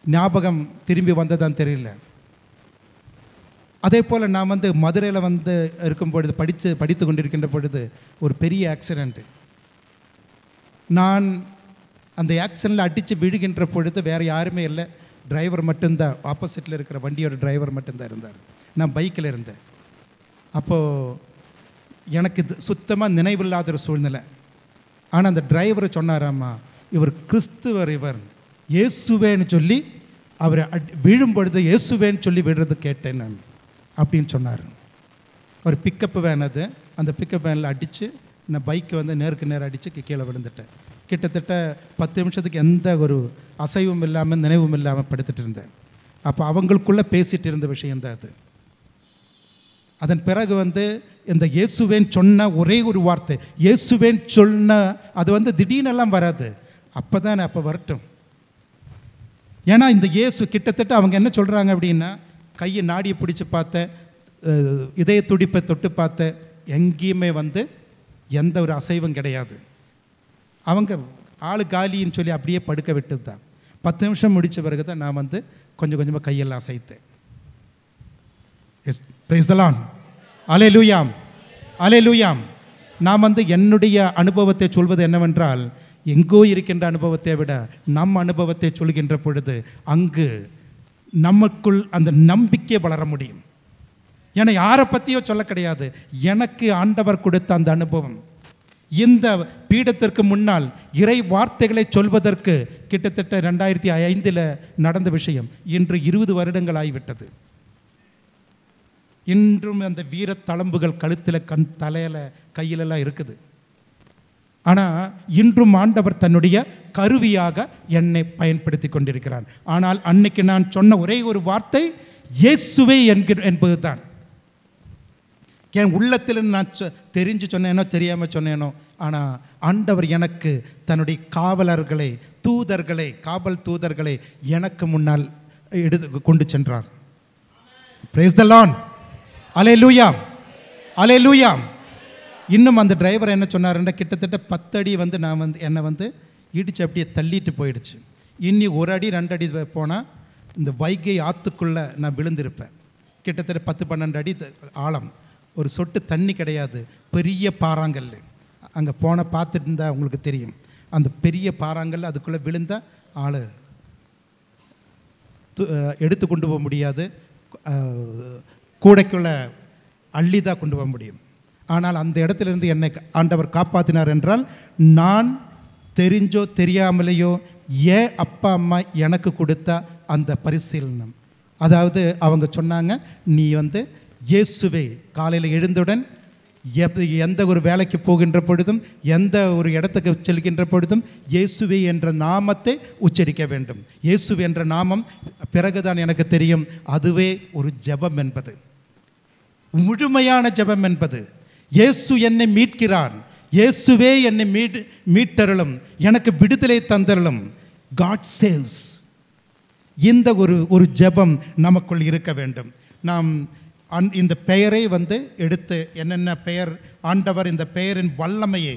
ஞாபகம் திரும்பி வந்ததான் தெரியல. அதே போல் நான் மதுரையில் இருக்கும் பொழுது படித்து கொண்டிருக்கின்ற பொழுது ஒரு பெரிய ஆக்சிடெண்ட்டு. நான் அந்த ஆக்சிடெண்ட்டில் அடித்து விழுகின்ற பொழுது வேறு யாருமே இல்லை, டிரைவர் மட்டும்தான், ஆப்போசிட்டில் இருக்கிற வண்டியோட டிரைவர் மட்டும்தான் இருந்தார். நான் பைக்கில் இருந்தேன். அப்போது எனக்கு சுத்தமாக நினைவில்லாத ஒரு சூழ்நிலை. ஆனால் அந்த டிரைவர் சொன்னாராம்மா, இவர் கிறிஸ்துவர், இவர் இயேசுவேன்னு சொல்லி அவரை விழும் பொழுது இயேசுவேன்னு சொல்லி விடுறது கேட்டேன் நான் அப்படின்னு சொன்னார். ஒரு பிக்கப் வேன், அது அந்த பிக்கப் வேனில் அடித்து நான் பைக்கை நேருக்கு நேரம் அடித்து கீழே விழுந்துட்டேன். கிட்டத்தட்ட 10 நிமிஷத்துக்கு எந்த ஒரு அசைவும் இல்லாமல் நினைவும் இல்லாமல் படுத்துட்டு இருந்தேன். அப்போ அவங்களுக்குள்ளே பேசிகிட்டு இருந்த விஷயந்தான் அது. அதன் பிறகு இந்த இயேசுவேன் சொன்ன ஒரே ஒரு வார்த்தை, இயேசுவேன் சொன்ன அது திடீர்னெல்லாம் வராது, அப்போ வரட்டும். ஏன்னா இந்த இயேசு கிட்டத்தட்ட அவங்க என்ன சொல்கிறாங்க அப்படின்னா, கையை நாடியை பிடிச்சி பார்த்தேன், இதய துடிப்பை தொட்டு பார்த்தேன், எங்கேயுமே எந்த ஒரு அசைவும் கிடையாது. அவங்க ஆள் காலின்னு சொல்லி அப்படியே படுக்க விட்டது தான். 10 நிமிஷம் முடித்த பிறகு தான் நான் கொஞ்சம் கொஞ்சமாக கையெல்லாம் அசைத்தேன். Yes, praise the lord. அல்லேலூயா, அல்லேலூயா. நான் என்னுடைய அனுபவத்தை சொல்வது என்னவென்றால், எங்கோ இருக்கின்ற அனுபவத்தை விட நம் அனுபவத்தை சொல்கின்ற பொழுது அங்கு நமக்குள் அந்த நம்பிக்கை வளர முடியும். ஏன்னா யாரை பற்றியோ சொல்ல கிடையாது, எனக்கு ஆண்டவர் கொடுத்த அந்த அனுபவம். இந்த பீடத்திற்கு முன்னால் இறை வார்த்தைகளை சொல்வதற்கு கிட்டத்தட்ட 2005 நடந்த விஷயம். இன்று 20 வருடங்கள் ஆகிவிட்டது. இன்றும் அந்த வீர தளம்புகள் கழுத்தில், தலையில், கையிலெல்லாம் இருக்குது. ஆனால் இன்றும் ஆண்டவர் தன்னுடைய கருவியாக என்னை பயன்படுத்தி கொண்டிருக்கிறார். ஆனால் அன்னைக்கு நான் சொன்ன ஒரே ஒரு வார்த்தை இயேசுவே என்பது தான். என் உள்ளத்தில் நான் தெரிஞ்சு சொன்னேனோ தெரியாமல் சொன்னேனோ, ஆனால் ஆண்டவர் எனக்கு தன்னுடைய காவலர்களை, தூதர்களை, காவல் தூதர்களை எனக்கு முன்னால் கொண்டு சென்றார். Praise the lord. அல்லேலூயா, அல்லேலூயா. இன்னும் அந்த டிரைவர் என்ன சொன்னார்ன்னா, கிட்டத்தட்ட 10 அடி நான் என்னை இடித்து அப்படியே தள்ளிட்டு போயிடுச்சு. இன்னி 1 அடி 2 அடி போனால் இந்த வைகை ஆற்றுக்குள்ளே நான் விழுந்திருப்பேன். கிட்டத்தட்ட 10-12 அடி ஆழம், ஒரு சொட்டு தண்ணி கிடையாது, பெரிய பாறாங்கல். அங்கே பார்த்துட்டு இருந்தால் உங்களுக்கு தெரியும், அந்த பெரிய பாறாங்கல் அதுக்குள்ளே விழுந்தால் ஆள் எடுத்து கொண்டு போக முடியாது, கூடைக்குள்ளே அள்ளி தான் கொண்டு போக முடியும். ஆனால் அந்த இடத்துலேருந்து என்னை ஆண்டவர் காப்பாற்றினார் என்றால், நான் தெரிஞ்சோ தெரியாமலேயோ ஏன் அப்பா அம்மா எனக்கு கொடுத்த அந்த பரிசீலனம். அதாவது அவங்க சொன்னாங்க, நீ இயேசுவே, காலையில் எழுந்தவுடன் எந்த ஒரு வேலைக்கு போகின்ற பொழுதும், எந்த ஒரு இடத்துக்கு செல்கின்ற பொழுதும் இயேசுவே என்ற நாமத்தை உச்சரிக்க வேண்டும். இயேசுவே என்ற நாமம் பிறகுதான் எனக்கு தெரியும் அதுவே ஒரு ஜெபம் என்பது, முழுமையான ஜெபம் என்பது. இயேசு என்னை மீட்கிறார், இயேசுவே என்னை மீட்டருளும், எனக்கு விடுதலை தந்தருளும். God saves. இந்த ஒரு ஜெபம் நமக்குள் இருக்க வேண்டும். நாம் இந்த பெயரை எடுத்து என்னென்ன பெயர் ஆண்டவர் இந்த பெயரின் வல்லமையை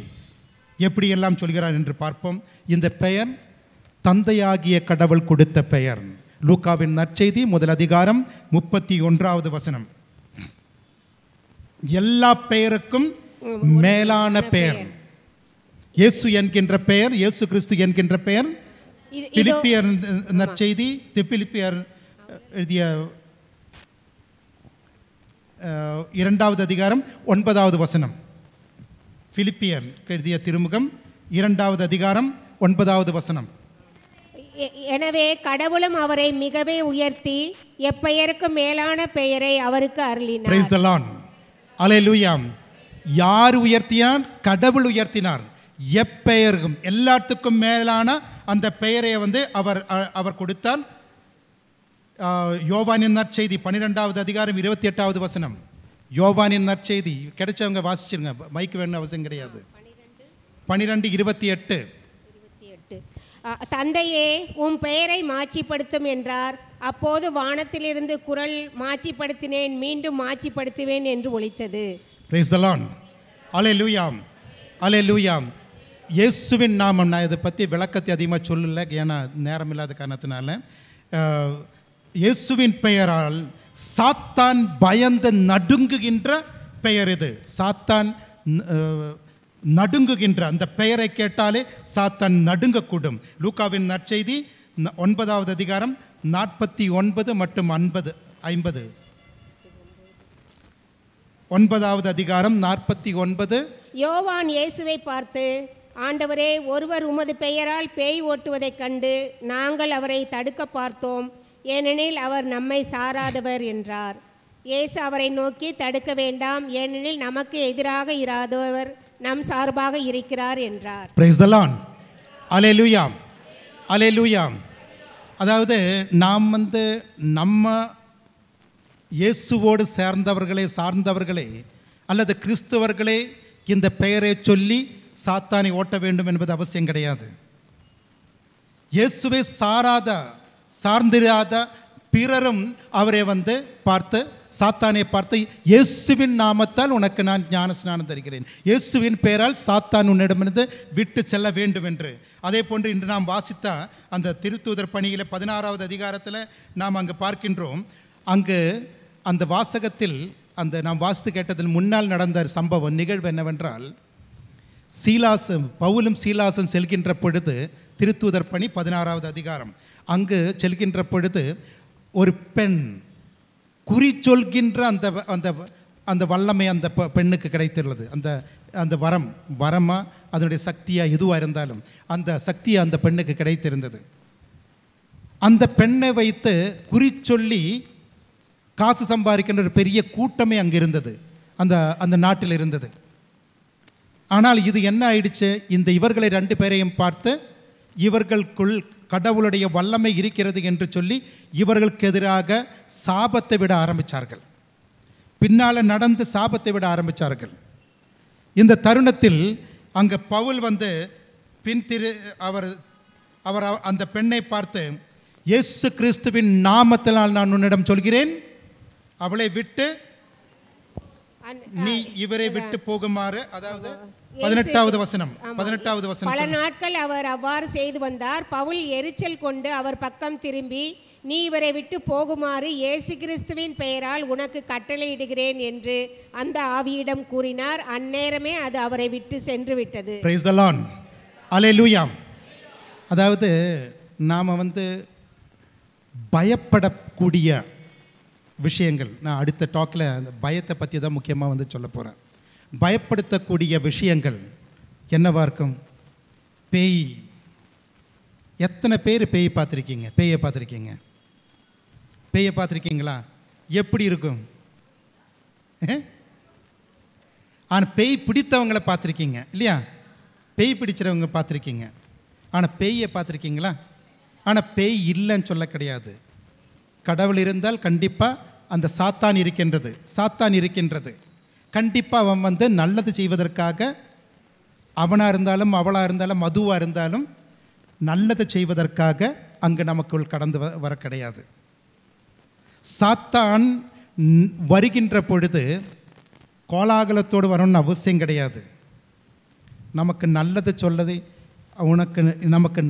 எப்படியெல்லாம் சொல்கிறார் என்று பார்ப்போம். இந்த பெயர் தந்தையாகிய கடவுள் கொடுத்த பெயர். லூக்காவின் நற்செய்தி 1 அதிகாரம் 31வது வசனம். எல்லா பெயருக்கும் மேலான பெயர் இயேசு என்கின்ற பெயர், இயேசு கிறிஸ்து என்கின்ற பெயர். பிலிப்பியர் நற்செய்தி, பிலிப்பியர் எழுதிய 2வது அதிகாரம் 9வது வசனம். பிலிப்பியர் எழுதிய திருமுகம் 2வது அதிகாரம் 9வது வசனம். எனவே கடவுளும் அவரை மிகவே உயர்த்தி எப்பெயருக்கு மேலான பெயரை அவருக்கு அருளினார். Praise the Lord. அல்லேலூயா. யார் உயர்த்தினார்? கடவுள் உயர்த்தினார். எப்பெயருக்கும் எல்லாத்துக்கும் மேலான அந்த பெயரை அவர் கொடுத்தார். யோவானின் நற்செய்தி 12வது அதிகாரம் 28வது வசனம். யோவானின் நற்செய்தி கிடைச்சவங்க வாசிச்சிருங்க, மைக்கு வேணும் அவசியம் கிடையாது. 12:28. தந்தையே, உம் பெயரை மாட்சிப்படுத்தும் என்றார். அப்போது வானத்திலிருந்து குரல், மாட்சிப்படுத்தினேன், மீண்டும் மாட்சிப்படுத்துவேன் என்று ஒலித்தது. Praise the Lord. Hallelujah. Hallelujah. இயேசுவின் நாமம், நான் இதை பற்றி விளக்கத்தை அதிகமாக சொல்லலை, ஏன்னா நேரம் இல்லாத காரணத்தினால. இயேசுவின் பெயரால் சாத்தான் பயந்து நடுங்குகின்ற பெயர் இது. சாத்தான் நடுங்குகின்ற அந்த பெயரை கேட்டாலே சாத்தான் நடுங்கக்கூடும். லூக்காவின் நற்செய்தி 9வது அதிகாரம் 49 மற்றும் 50. 9வது அதிகாரம் 49. யோவான் இயேசுவை பார்த்து, ஆண்டவரே, ஒருவர் உமது பெயரால் பேய் ஓட்டுவதைக் கண்டு நாங்கள் அவரை தடுக்க பார்த்தோம், ஏனெனில் அவர் நம்மை சாராதவர் என்றார். இயேசு அவரை நோக்கி, தடுக்க வேண்டாம், ஏனெனில் நமக்கு எதிராக இராதவர் நம் சார்பாக இருக்கிறார் என்றார். Praise the Lord. Hallelujah. Hallelujah. அதாவது நாம் நம்ம இயேசுவோடு சார்ந்தவர்களே அல்லது கிறிஸ்தவர்களே இந்த பெயரை சொல்லி சாத்தானை ஓட்ட வேண்டும் என்பது அவசியம் கிடையாது. இயேசுவை சார்ந்திராத பிறரும் அவரை பார்த்து, சாத்தானை பார்த்து, இயேசுவின் நாமத்தால் உனக்கு நான் ஞான ஸ்நானம் தருகிறேன், இயேசுவின் பெயரால் சாத்தான் உன்னிடமிருந்து விட்டு செல்ல வேண்டும் என்று. அதே போன்று இன்று நாம் வாசித்த அந்த திருத்தூதர் பணியில் 16வது அதிகாரத்தில் நாம் அங்கு பார்க்கின்றோம். அங்கு அந்த வாசகத்தில் நாம் வாசித்து கேட்டதில் முன்னால் நடந்த சம்பவம் நிகழ்வு என்னவென்றால், பவுலும் சீலாசும் செல்கின்ற பொழுது, திருத்தூதர் பணி 16வது அதிகாரம், அங்கு செல்கின்ற பொழுது ஒரு பெண் குறி சொல்கின்ற அந்த வல்லமை அந்த பெண்ணுக்கு கிடைத்துள்ளது. அந்த வரமா அதனுடைய சக்தியாக எதுவாக இருந்தாலும் அந்த சக்தி அந்த பெண்ணுக்கு கிடைத்திருந்தது. அந்த பெண்ணை வைத்து குறி சொல்லி காசு சம்பாதிக்கின்ற ஒரு பெரிய கூட்டமே அங்கே இருந்தது, அந்த நாட்டில் இருந்தது. ஆனால் இது என்ன ஆயிடுச்சு, இவர்களை 2 பேரையும் பார்த்து இவர்களுக்குள் கடவுளுடைய வல்லமை இருக்கிறது என்று சொல்லி இவர்களுக்கு எதிராக சாபத்தை விட ஆரம்பித்தார்கள். பின்னால் நடந்து சாபத்தை விட ஆரம்பித்தார்கள். இந்த தருணத்தில் அங்கே பவுல் அவர் அந்த பெண்ணை பார்த்து, இயேசு கிறிஸ்துவின் நாமத்தினால் நான் உன்னிடம் சொல்கிறேன், அவளை விட்டு நீ இவரை விட்டு போகுமாறு, அதாவது 18வது வசனம். பல நாட்கள் அவர் அவ்வாறு செய்து வந்தார். பவுல் எரிச்சல் கொண்டு அவர் பக்கம் திரும்பி, நீ இவரை விட்டு போகுமாறு இயேசு கிறிஸ்துவின் பெயரால் உனக்கு கட்டளையிடுகிறேன் என்று அந்த ஆவியிடம் கூறினார். அந்நேரமே அது அவரை விட்டு சென்று விட்டது. Praise the Lord. Hallelujah. அதாவது நாம் பயப்படக்கூடிய விஷயங்கள், நான் அடுத்த டாக்கில் அந்த பயத்தை பற்றி தான் முக்கியமாக சொல்ல போகிறேன். பயப்படுத்தக்கூடிய விஷயங்கள் என்னவாக இருக்கும்? பேய். எத்தனை பேர் பேயை பார்த்துருக்கீங்களா? எப்படி இருக்கும்? ஆனால் பேய் பிடித்தவங்களை பார்த்துருக்கீங்க இல்லையா? பேய் பிடிச்சிறவங்க பார்த்துருக்கீங்க. ஆனால் பேயை பார்த்துருக்கீங்களா? ஆனால் பேய் இல்லைன்னு சொல்ல கிடையாது. கடவுள் இருந்தால் கண்டிப்பாக அந்த சாத்தான் இருக்கின்றது. கண்டிப்பாக அவன் நல்லது செய்வதற்காக, அவனாக இருந்தாலும் அவளாக இருந்தாலும் மதுவாக இருந்தாலும் நல்லது செய்வதற்காக அங்கு நமக்குள் கடந்து வர கிடையாது. சாத்தான் வருகின்ற பொழுது கோலாகலத்தோடு வரணும்னு அவசியம் கிடையாது. நமக்கு நல்லது சொல்லது, நமக்கு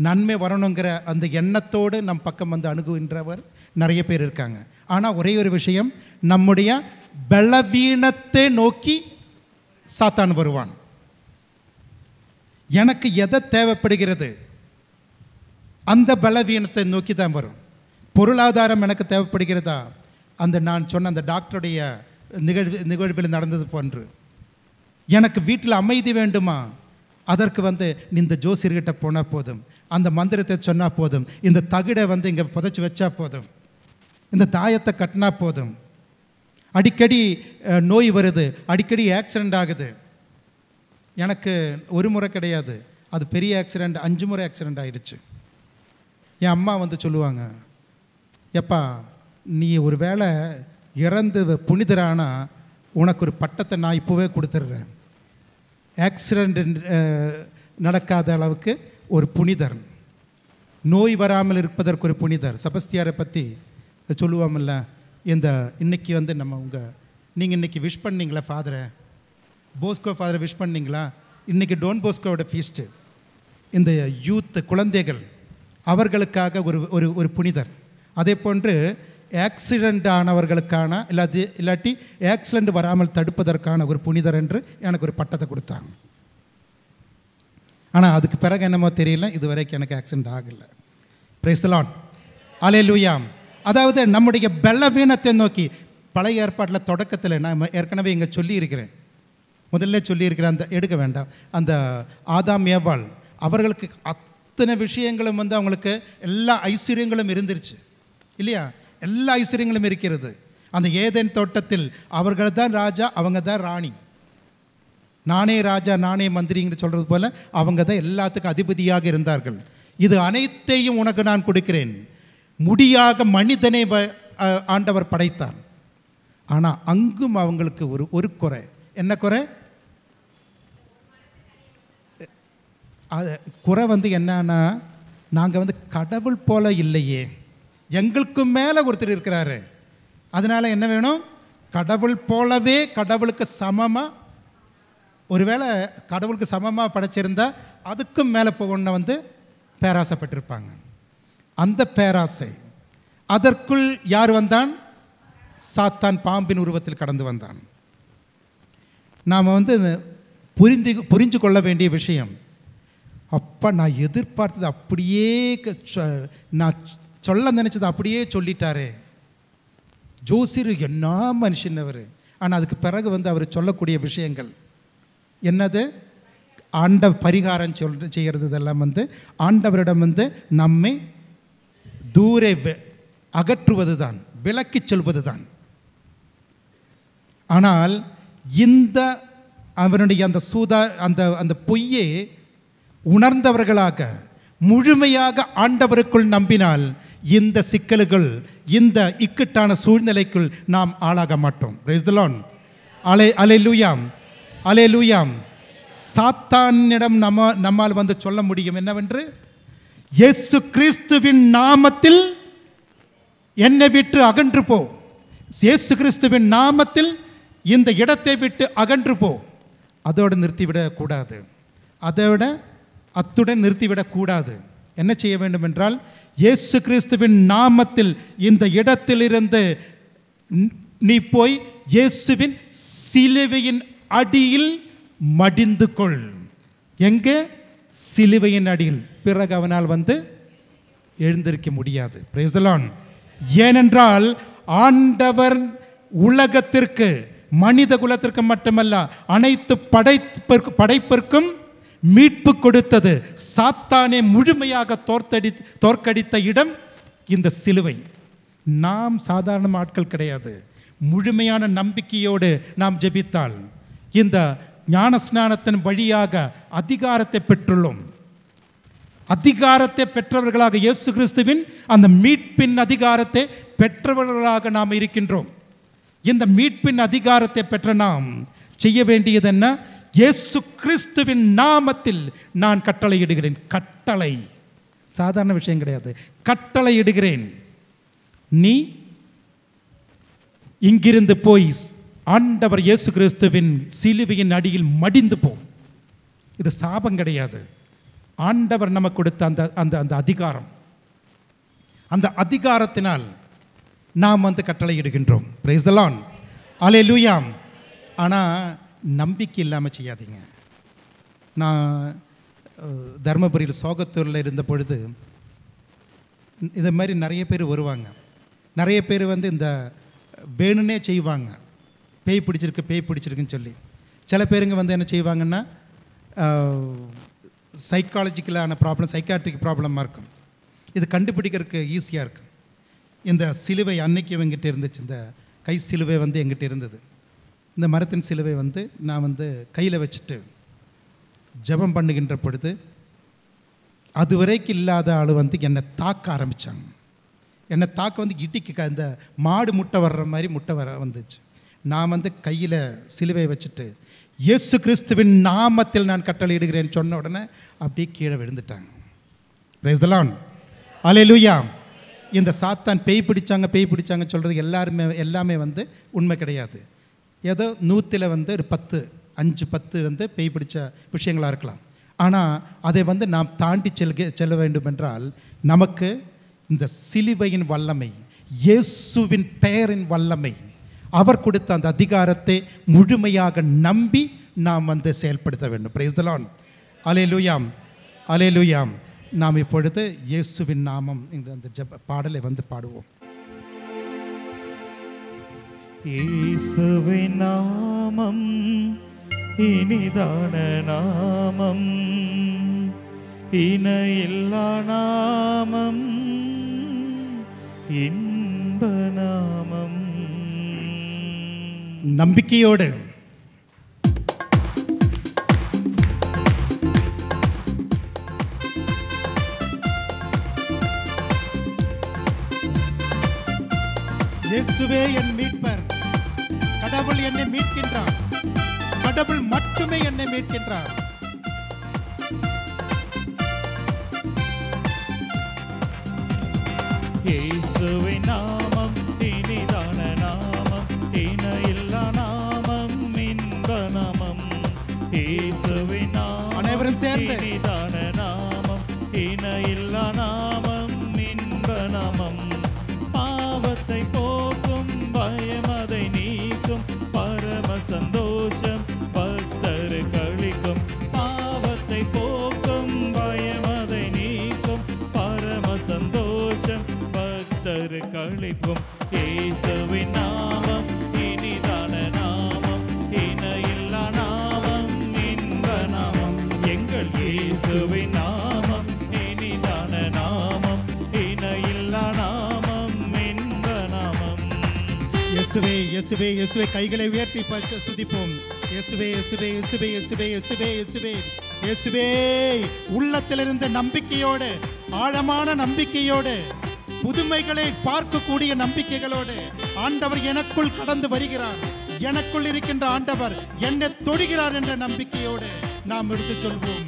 நன்மை வரணுங்கிற அந்த எண்ணத்தோடு நம் பக்கம் அணுகுகின்றவர் நிறைய பேர் இருக்காங்க. ஆனால் ஒரே ஒரு விஷயம், நம்முடைய பலவீனத்தை நோக்கி சாத்தான் வருவான். எனக்கு எதை தேவைப்படுகிறது அந்த பலவீனத்தை நோக்கி தான் வரும். பொருளாதாரம் எனக்கு தேவைப்படுகிறதா, நான் சொன்ன அந்த டாக்டருடைய நிகழ்வில் நடந்தது போன்று. எனக்கு வீட்டில் அமைதி வேண்டுமா, அதற்கு இந்த ஜோசியர்கிட்ட போனால் போதும், அந்த மந்திரத்தை சொன்னால் போதும், இந்த தகிடை இங்கே புதைச்சி வச்சா போதும், இந்த தாயத்தை கட்டினா போதும். அடிக்கடி நோய் வருது, அடிக்கடி ஆக்சிடெண்ட் ஆகுது. எனக்கு ஒரு முறை கிடையாது, அது பெரிய ஆக்சிடெண்ட், 5 முறை ஆக்சிடெண்ட் ஆகிடுச்சு. என் அம்மா சொல்லுவாங்க, எப்பா நீ ஒரு வேளை இறந்து புனிதரானா உனக்கு ஒரு பட்டத்தை நான் இப்போவே கொடுத்துட்றேன், ஆக்சிடெண்ட் நடக்காத அளவுக்கு ஒரு புனிதர். நோய் வராமல் இருப்பதற்கு ஒரு புனிதர். செபஸ்தியாரை பற்றி சொல்லுவோம்ல, இந்த இன்னைக்கு வந்து நம்ம நீங்கள் இன்றைக்கி விஷ் பண்ணிங்களா ஃபாதரை, போஸ்கோ ஃபாதரை விஷ் பண்ணிங்களா? இன்றைக்கி டோன் போஸ்கோவோட ஃபீஸ்ட்டு. இந்த யூத் குழந்தைகள் அவர்களுக்காக ஒரு புனிதர். அதே போன்று ஆக்சிடெண்ட் ஆனவர்களுக்கான இல்லாட்டி ஆக்சிடெண்ட் வராமல் தடுப்பதற்கான ஒரு புனிதர் என்று எனக்கு ஒரு பட்டத்தை கொடுத்தாங்க. ஆனால் அதுக்கு பிறகு என்னமோ தெரியல, இது வரைக்கும் எனக்கு ஆக்சிடெண்ட் ஆகலை. Praise the lord. அல்லேலூயா. அதாவது நம்முடைய பலவீனத்தை நோக்கி பழைய ஏற்பாட்டில் தொடக்கத்தில் நான் ஏற்கனவே இங்கே சொல்லியிருக்கிறேன், முதல்ல சொல்லியிருக்கிறேன், அந்த எடுக்க வேண்டாம். அந்த ஆதாம் ஏவாள் அவர்களுக்கு அத்தனை விஷயங்களும் வந்து அவங்களுக்கு எல்லா ஐஸ்வர்யங்களும் இருந்துருச்சு இல்லையா? எல்லா ஐஸ்வர்யங்களும் இருக்கிறது. அந்த ஏதேன் தோட்டத்தில் அவர்கள் தான் ராஜா, அவங்க தான் ராணி. நானே ராஜா நானே மந்திரின்னு சொல்கிறது போல் அவங்க தான் எல்லாத்துக்கும் அதிபதியாக இருந்தார்கள். இது அனைத்தையும் உனக்கு நான் கொடுக்கிறேன். முடியாக மனிதனை ஆண்டவர் படைத்தார். ஆனால் அங்கும் அவங்களுக்கு ஒரு குறை. என்ன குறை? அது குறை வந்து என்னன்னா, நாங்கள் வந்து கடவுள் போல இல்லையே, எங்களுக்கு மேலே ஒருத்தர் இருக்கிறாரு, அதனால் என்ன வேணும்? கடவுள் போலவே கடவுளுக்கு சமமாக, ஒருவேளை கடவுளுக்கு சமமாக படைச்சிருந்தா அதுக்கும் மேலே போகணுன்னு வந்து பேராசைப்பட்டிருப்பாங்க. அந்த பேராசை, அதற்குள் யார் வந்தான்? சாத்தான் பாம்பின் உருவத்தில் கடந்து வந்தான். நாம் வந்து புரிஞ்சு கொள்ள வேண்டிய விஷயம், அப்போ நான் எதிர்பார்த்தது அப்படியே நான் சொல்ல நினச்சது அப்படியே சொல்லிட்டாரே. ஜோசியர் என்ன மனுஷன் அவர். ஆனால் அதுக்கு பிறகு வந்து அவர் சொல்லக்கூடிய விஷயங்கள் என்னது? பரிகாரம் செய்கிறது இதெல்லாம் வந்து ஆண்டவரிடம் வந்து நம்மை தூரே அகற்றுவது தான், விலக்கி செல்வது தான். ஆனால் இந்த அவனுடைய அந்த பொய்யை உணர்ந்தவர்களாக முழுமையாக ஆண்டவருக்குள் நம்பினால் இந்த சிக்கல்கள், இந்த இக்கட்டான சூழ்நிலைக்குள் நாம் ஆளாக மாட்டோம். Price the lord. அல்லேலூயா, அல்லேலூயா. சாத்தானிடம் நம்மால் வந்து சொல்ல முடியும் என்னவென்று, இயேசு கிறிஸ்துவின் நாமத்தில் என்னை விட்டு அகன்று போ, இயேசு கிறிஸ்துவின் நாமத்தில் இந்த இடத்தை விட்டு அகன்று போ. அதோடு நிறுத்திவிடக்கூடாது, அத்துடன் நிறுத்திவிடக்கூடாது. என்ன செய்ய வேண்டும் என்றால், இயேசு கிறிஸ்துவின் நாமத்தில் இந்த இடத்திலிருந்து நீ போய் இயேசுவின் சிலுவையின் அடியில் மடிந்து கொள். எங்கே? சிலுவையின் அடியில். பிறகு அவனால் வந்து எழுந்திருக்க முடியாது. Price the Lord. ஏனென்றால் ஆண்டவர் உலகத்திற்கு, மனித குலத்திற்கு மட்டுமல்ல அனைத்து படைப்பிற்கும் மீட்பு கொடுத்தது. சாத்தானே முழுமையாக தோற்கடித்த இடம் இந்த சிலுவை. நாம் சாதாரண ஆட்கள் கிடையாது. முழுமையான நம்பிக்கையோடு நாம் ஜெபித்தால் இந்த ஞானஸ்நானத்தின் வழியாக அதிகாரத்தை பெற்றுள்ளோம். அதிகாரத்தை பெற்றவர்களாக, இயேசு கிறிஸ்துவின் அந்த மீட்பின் அதிகாரத்தை பெற்றவர்களாக நாம் இருக்கின்றோம். இந்த மீட்பின் அதிகாரத்தை பெற்ற நாம் செய்ய வேண்டியது என்ன? இயேசு கிறிஸ்துவின் நாமத்தில் நான் கட்டளையிடுகிறேன். கட்டளை சாதாரண விஷயம் கிடையாது. கட்டளையிடுகிறேன், நீ இங்கிருந்து போய் ஆண்டவர் இயேசு கிறிஸ்துவின் சிலுவையின் அடியில் மடிந்து போ. இது சாபம் கிடையாது. ஆண்டவர் நமக்கு கொடுத்த அந்த அதிகாரம், அந்த அதிகாரத்தினால் நாம் வந்து கட்டளையிடுகின்றோம். Price the lord. அல்லேலூயா. ஆனால் நம்பிக்கை இல்லாமல் செய்யாதீங்க. நான் தர்மபுரியில் சோகத்தூரில் இருந்த பொழுது இதை மாதிரி நிறைய பேர் வருவாங்க. நிறைய பேர் வந்து இந்த வேணுன்னே செய்வாங்க, பேய் பிடிச்சிருக்குன்னு சொல்லி. சில பேருங்க வந்து என்ன செய்வாங்கன்னா, சைக்காலஜிக்கலான ப்ராப்ளம், சைக்காட்ரிக் ப்ராப்ளமாக இருக்கும். இது கண்டுபிடிக்கிறதுக்கு ஈஸியாக இருக்கும். இந்த சிலுவை அன்னைக்கு எங்கிட்ட இருந்துச்சு, இந்த கை சிலுவை வந்து எங்கிட்ட இருந்தது. இந்த மரத்தின் சிலுவை வந்து நான் வந்து கையில் வச்சுட்டு ஜெபம் பண்ணுகின்ற பொழுது அதுவரைக்கும் இல்லாத ஆள் வந்து என்னை தாக்க ஆரம்பித்தாங்க. என்னை தாக்க வந்து இடிக்க இந்த மாடு முட்டை வர்ற மாதிரி முட்டை வந்துச்சு. நான் வந்து கையில் சிலுவை வச்சுட்டு இயேசு கிறிஸ்துவின் நாமத்தில் நான் கட்டளையிடுகிறேன்னு சொன்ன உடனே அப்படியே கீழே விழுந்துட்டாங்க. Praise the lord. அல்லேலூயா. இந்த சாத்தான் பேய் பிடிச்சாங்க சொல்கிறது எல்லாமே உண்மை கிடையாது. ஏதோ 100ல் ஒரு 5-10 பேய் பிடிச்ச விஷயங்களாக இருக்கலாம். ஆனால் அதை நாம் தாண்டி செல்ல வேண்டும் என்றால் நமக்கு இந்த சிலுவையின் வல்லமை, இயேசுவின் பெயரின் வல்லமை, அவர் கொடுத்த அந்த அதிகாரத்தை முழுமையாக நம்பி நாம் செயல்படுத்த வேண்டும். Praise the lord. அல்லேலூயா, அல்லேலூயா. நாம் இப்பொழுது இயேசுவின் நாமம் என்ற அந்த ஜெப பாடலை பாடுவோம். இயேசுவின் நாமம் இனிதான நாமம், இணையில்லா நாமம், இன்ப நாமம். நம்பிக்கையோடு இயேசுவே என் மீட்பர், கடவுள் என்னை மீட்கின்றார், கடவுள் மட்டுமே என்னை மீட்கின்றார். இயேசுவின் நாமம் இனிதான நாமம், இணையில்லா நாமம், இன்ப நாமம். இயேசுவின் நாமம் அனைவரும் சேர்ந்து இனிதான நாமம், இணையில்லா நாமம், இன்ப நாமம். பாவத்தை போக்கும், பயமதை நீக்கும், பரம சந்தோஷம் பக்தர் கழிக்கும். பாவத்தை போக்கும், பயமதை நீக்கும், பரம சந்தோஷம் பக்தர் கழிக்கும். இயேசுவின் நாமம் இனிதான நாமம், இணையில்லா நாமம், இன்ப நாமம். எங்கள் இயேசுவின் நாமம் இனிதான நாமம், இணையில்லா நாமம், இன்ப நாமம். இயேசுவே இயேசுவே இயேசுவே. கைகளை உயர்த்தி துதிப்போம். இயேசுவே இயேசுவே இயேசுவே இயேசுவே இயேசுவே இயேசுவே இயேசுவே. உள்ளத்திலிருந்த நம்பிக்கையோடு, ஆழமான நம்பிக்கையோடு, புதுமைகளை பார்க்கக்கூடிய நம்பிக்கைகளோடு ஆண்டவர் எனக்குள் கடந்து வருகிறார், எனக்குள் இருக்கின்ற ஆண்டவர் என்னை தொடுகிறார் என்ற நம்பிக்கையோடு நாம் எடுத்து சொல்வோம்.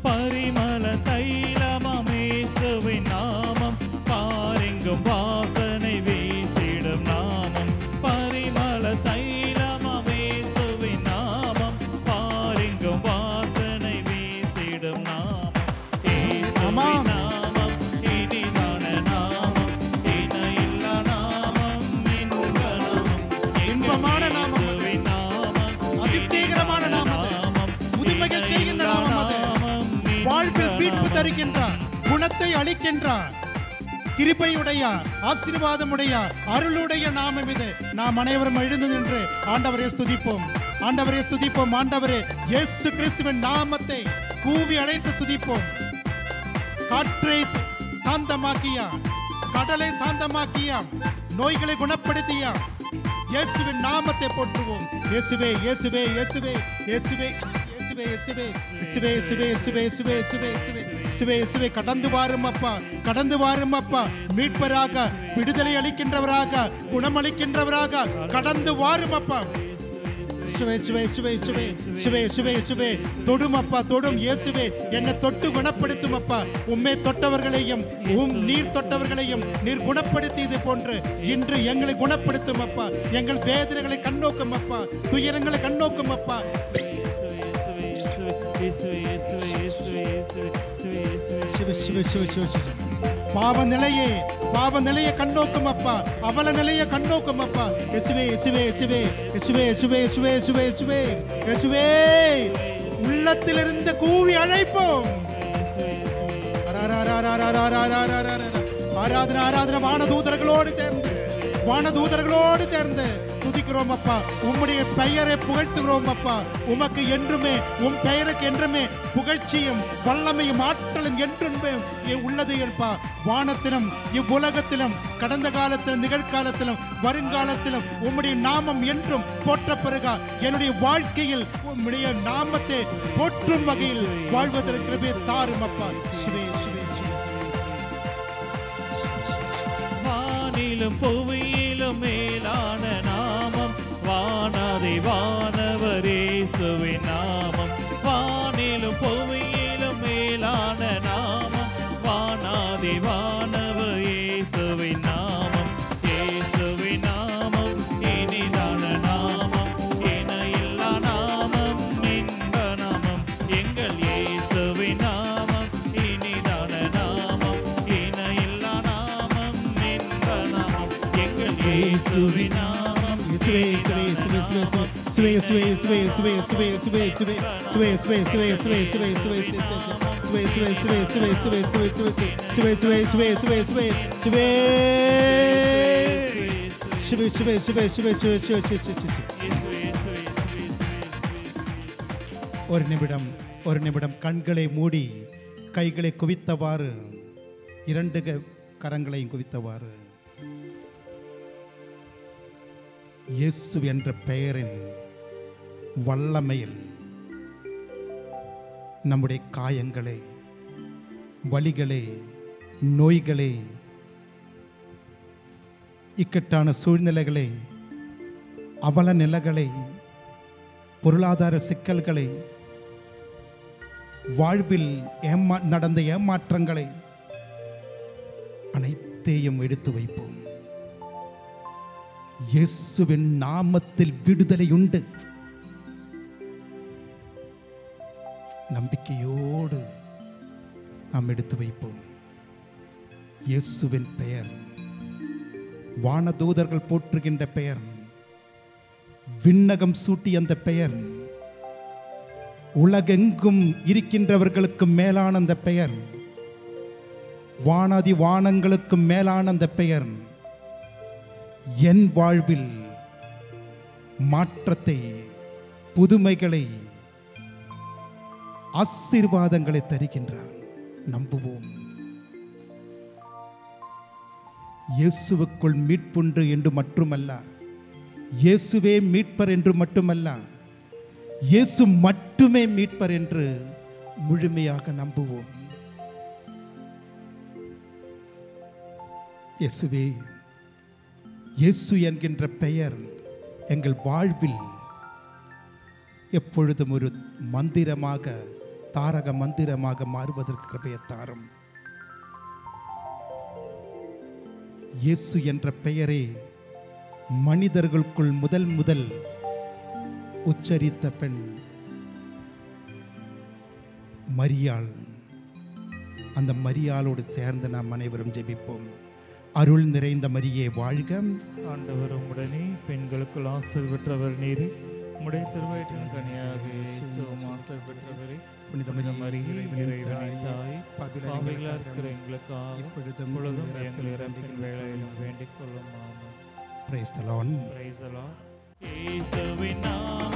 பரிமள தைலமாம் இயேசுவின் நாமம், பாரெங்கும் வாசனை வீசிடும் நாமம். பரிமள தைலமாம் இயேசுவின் நாமம், பாரெங்கும் வாசனை வீசிடும் நாமம். இயேசுவின் நாமம் இனிதான நாமம், இணையில்லா நாமம், இன்ப நாமம். இன்பமான நாமம், இயேசுவின் நாமம் அதிசீக்கிரமான நாமம், புதுமைகள் செய்கின்ற நாமம், அது வாழ்வில் மீட்பு தருகின்றார், குணத்தை அளிக்கின்றார், கிருபையுடையார், ஆசீர்வாதமுடையார், அருளுடைய நாமம் இது. நாம் அனைவரும் எழுந்து நின்று ஆண்டவரை ஸ்துதிப்போம். ஆண்டவரை ஸ்துதிப்போம். ஆண்டவரே இயேசு கிறிஸ்துவின் நாமத்தை கூவி அழைத்து ஸ்துதிப்போம். காற்றை சாந்தமாக்கியா, கடலை சாந்தமாக்கியா, நோய்களை குணப்படுத்தியா, இயேசுவின் நாமத்தை போற்றுவோம். இயேசுவே இயேசுவே இயேசுவே இயேசுவே கடந்து வாரும் அப்பா, கடந்து வாரும் அப்பா. மீட்பராக, விடுதலை அளிக்கின்றவராக, குணமளிக்கின்றவராக கடந்து வாரும் அப்பா. தொடும் அப்பா, தொடும் இயேசுவே. என்னை தொட்டு குணப்படுத்தும் அப்பா. உம்மை தொட்டவர்களையும் நீர் தொட்டவர்களையும் நீர் குணப்படுத்தியது போன்று இன்று எங்களை குணப்படுத்தும் அப்பா. எங்கள் வேதனைகளை கண்ணோக்கும் அப்பா, துயரங்களை கண்ணோக்கும் அப்பா. பாவ நிலையை கண்ணோக்கும் அப்பா, அவல நிலையை கண்ணோக்கும் அப்பா. இயேசுவே இயேசுவே இயேசுவே இயேசுவே இயேசுவே இயேசுவே இயேசுவே இயேசுவே இயேசுவே. உள்ளத்திலிருந்து கூவி அழைப்போம். ஆராதனை ஆராதனை. வானதூதர்களோடு சேர்ந்து துதிக்கிறோம் அப்பா. உம்முடைய பெயரை புகழ்த்துகிறோம் அப்பா. உமக்கு என்றுமே, உம் பெயருக்கு என்றுமே புகழ்ச்சியும் வல்லமையும் ஆற்றலும் என்றுமே உள்ளது அப்பா. வானத்திலும் இவ்வுலகத்திலும், கடந்த காலத்திலும், நிகழ்காலத்திலும், வருங்காலத்திலும் உம்முடைய நாமம் என்றும் போற்றப்பெறுக. என்னுடைய வாழ்க்கையில் உம்முடைய நாமத்தை போற்றும் வகையில் வாழ்வதற்கு தாரும் அப்பா. சிவே சிவே சிவே. வானிலும் புவியிலும் மேலான நாமம், வானாதி வானவர் இயேசுவின் நாமம். வானிலும் புவியிலும் மேலான நாமம், வானாதிவானவர் இயேசுவின் நாமம், இயேசுவின் நாமம் இனிதான நாமம், இணையில்லா நாமம், இன்ப நாமம், எங்கள் இயேசுவின் நாமம் இனிதான நாமம், இணையில்லா நாமம், இன்ப நாமம், எங்கள் இயேசுவின் நாமம். ஒரு நிமிடம் கண்களை மூடி கைகளை குவித்தவாறு, இரண்டு கரங்களையும் குவித்தவாறு, இயேசு என்ற பெயரின் வல்லமையில் நம்முடைய காயங்களை, வலிகளை, நோய்களை, இக்கட்டான சூழ்நிலைகளை, அவல நிலைகளை, பொருளாதார சிக்கல்களை, வாழ்வில் நடந்த ஏமாற்றங்களை அனைத்தையும் எடுத்து வைப்போம். இயேசுவின் நாமத்தில் விடுதலை உண்டு. நம்பிக்கையோடு நாம் எடுத்து வைப்போம். இயேசுவின் பெயர் வானதூதர்கள் போற்றுகின்ற பெயர், விண்ணகம் சூட்டி அந்த பெயர், உலகெங்கும் இருக்கின்றவர்களுக்கு மேலான அந்த பெயர், வானாதி வானங்களுக்கு மேலான அந்த பெயர் என் வாழ்வில் மாற்றத்தை, புதுமைகளை, ஆசீர்வாதங்களை தருகின்றார். நம்புவோம். இயேசுவுக்குள் மீட்புண்டு என்று மட்டுமல்ல, இயேசுவே மீட்பர் என்று மட்டுமல்ல, இயேசு மட்டுமே மீட்பர் என்று முழுமையாக நம்புவோம். இயேசுவே, இயேசு என்கின்ற பெயர் எங்கள் வாழ்வில் எப்பொழுதும் ஒரு மந்திரமாக, தாரக மந்திரமாக மாறுவதற்கு கிருபையை தாரும். இயேசு என்ற பெயரை மனிதர்களுக்குள் முதல் உச்சரித்த பெண் மரியாள். அந்த மரியாளோடு சேர்ந்து நாம் அனைவரும் ஜெபிப்போம். அருள் நிறைந்த மரியே வாழ்க. ஆண்டவர் உம்முடனே, பெண்களுக்குள் ஆசீர் பெற்றவர் நீரே, உம்முடைய திருவயிற்றின் கனியாக இயேசுவும் ஆசீர் பெற்றவரே. புனித மரியே, இறைவனின் தாயே, பாவிகளாக இருக்கிற எங்களுக்காக இப்பொழுதும் எங்கள் இறப்பின் வேளையிலும் வேண்டிக் கொள்ளும். ஆமென். Praise the Lord. Praise the Lord. இயேசுவின் நாமம்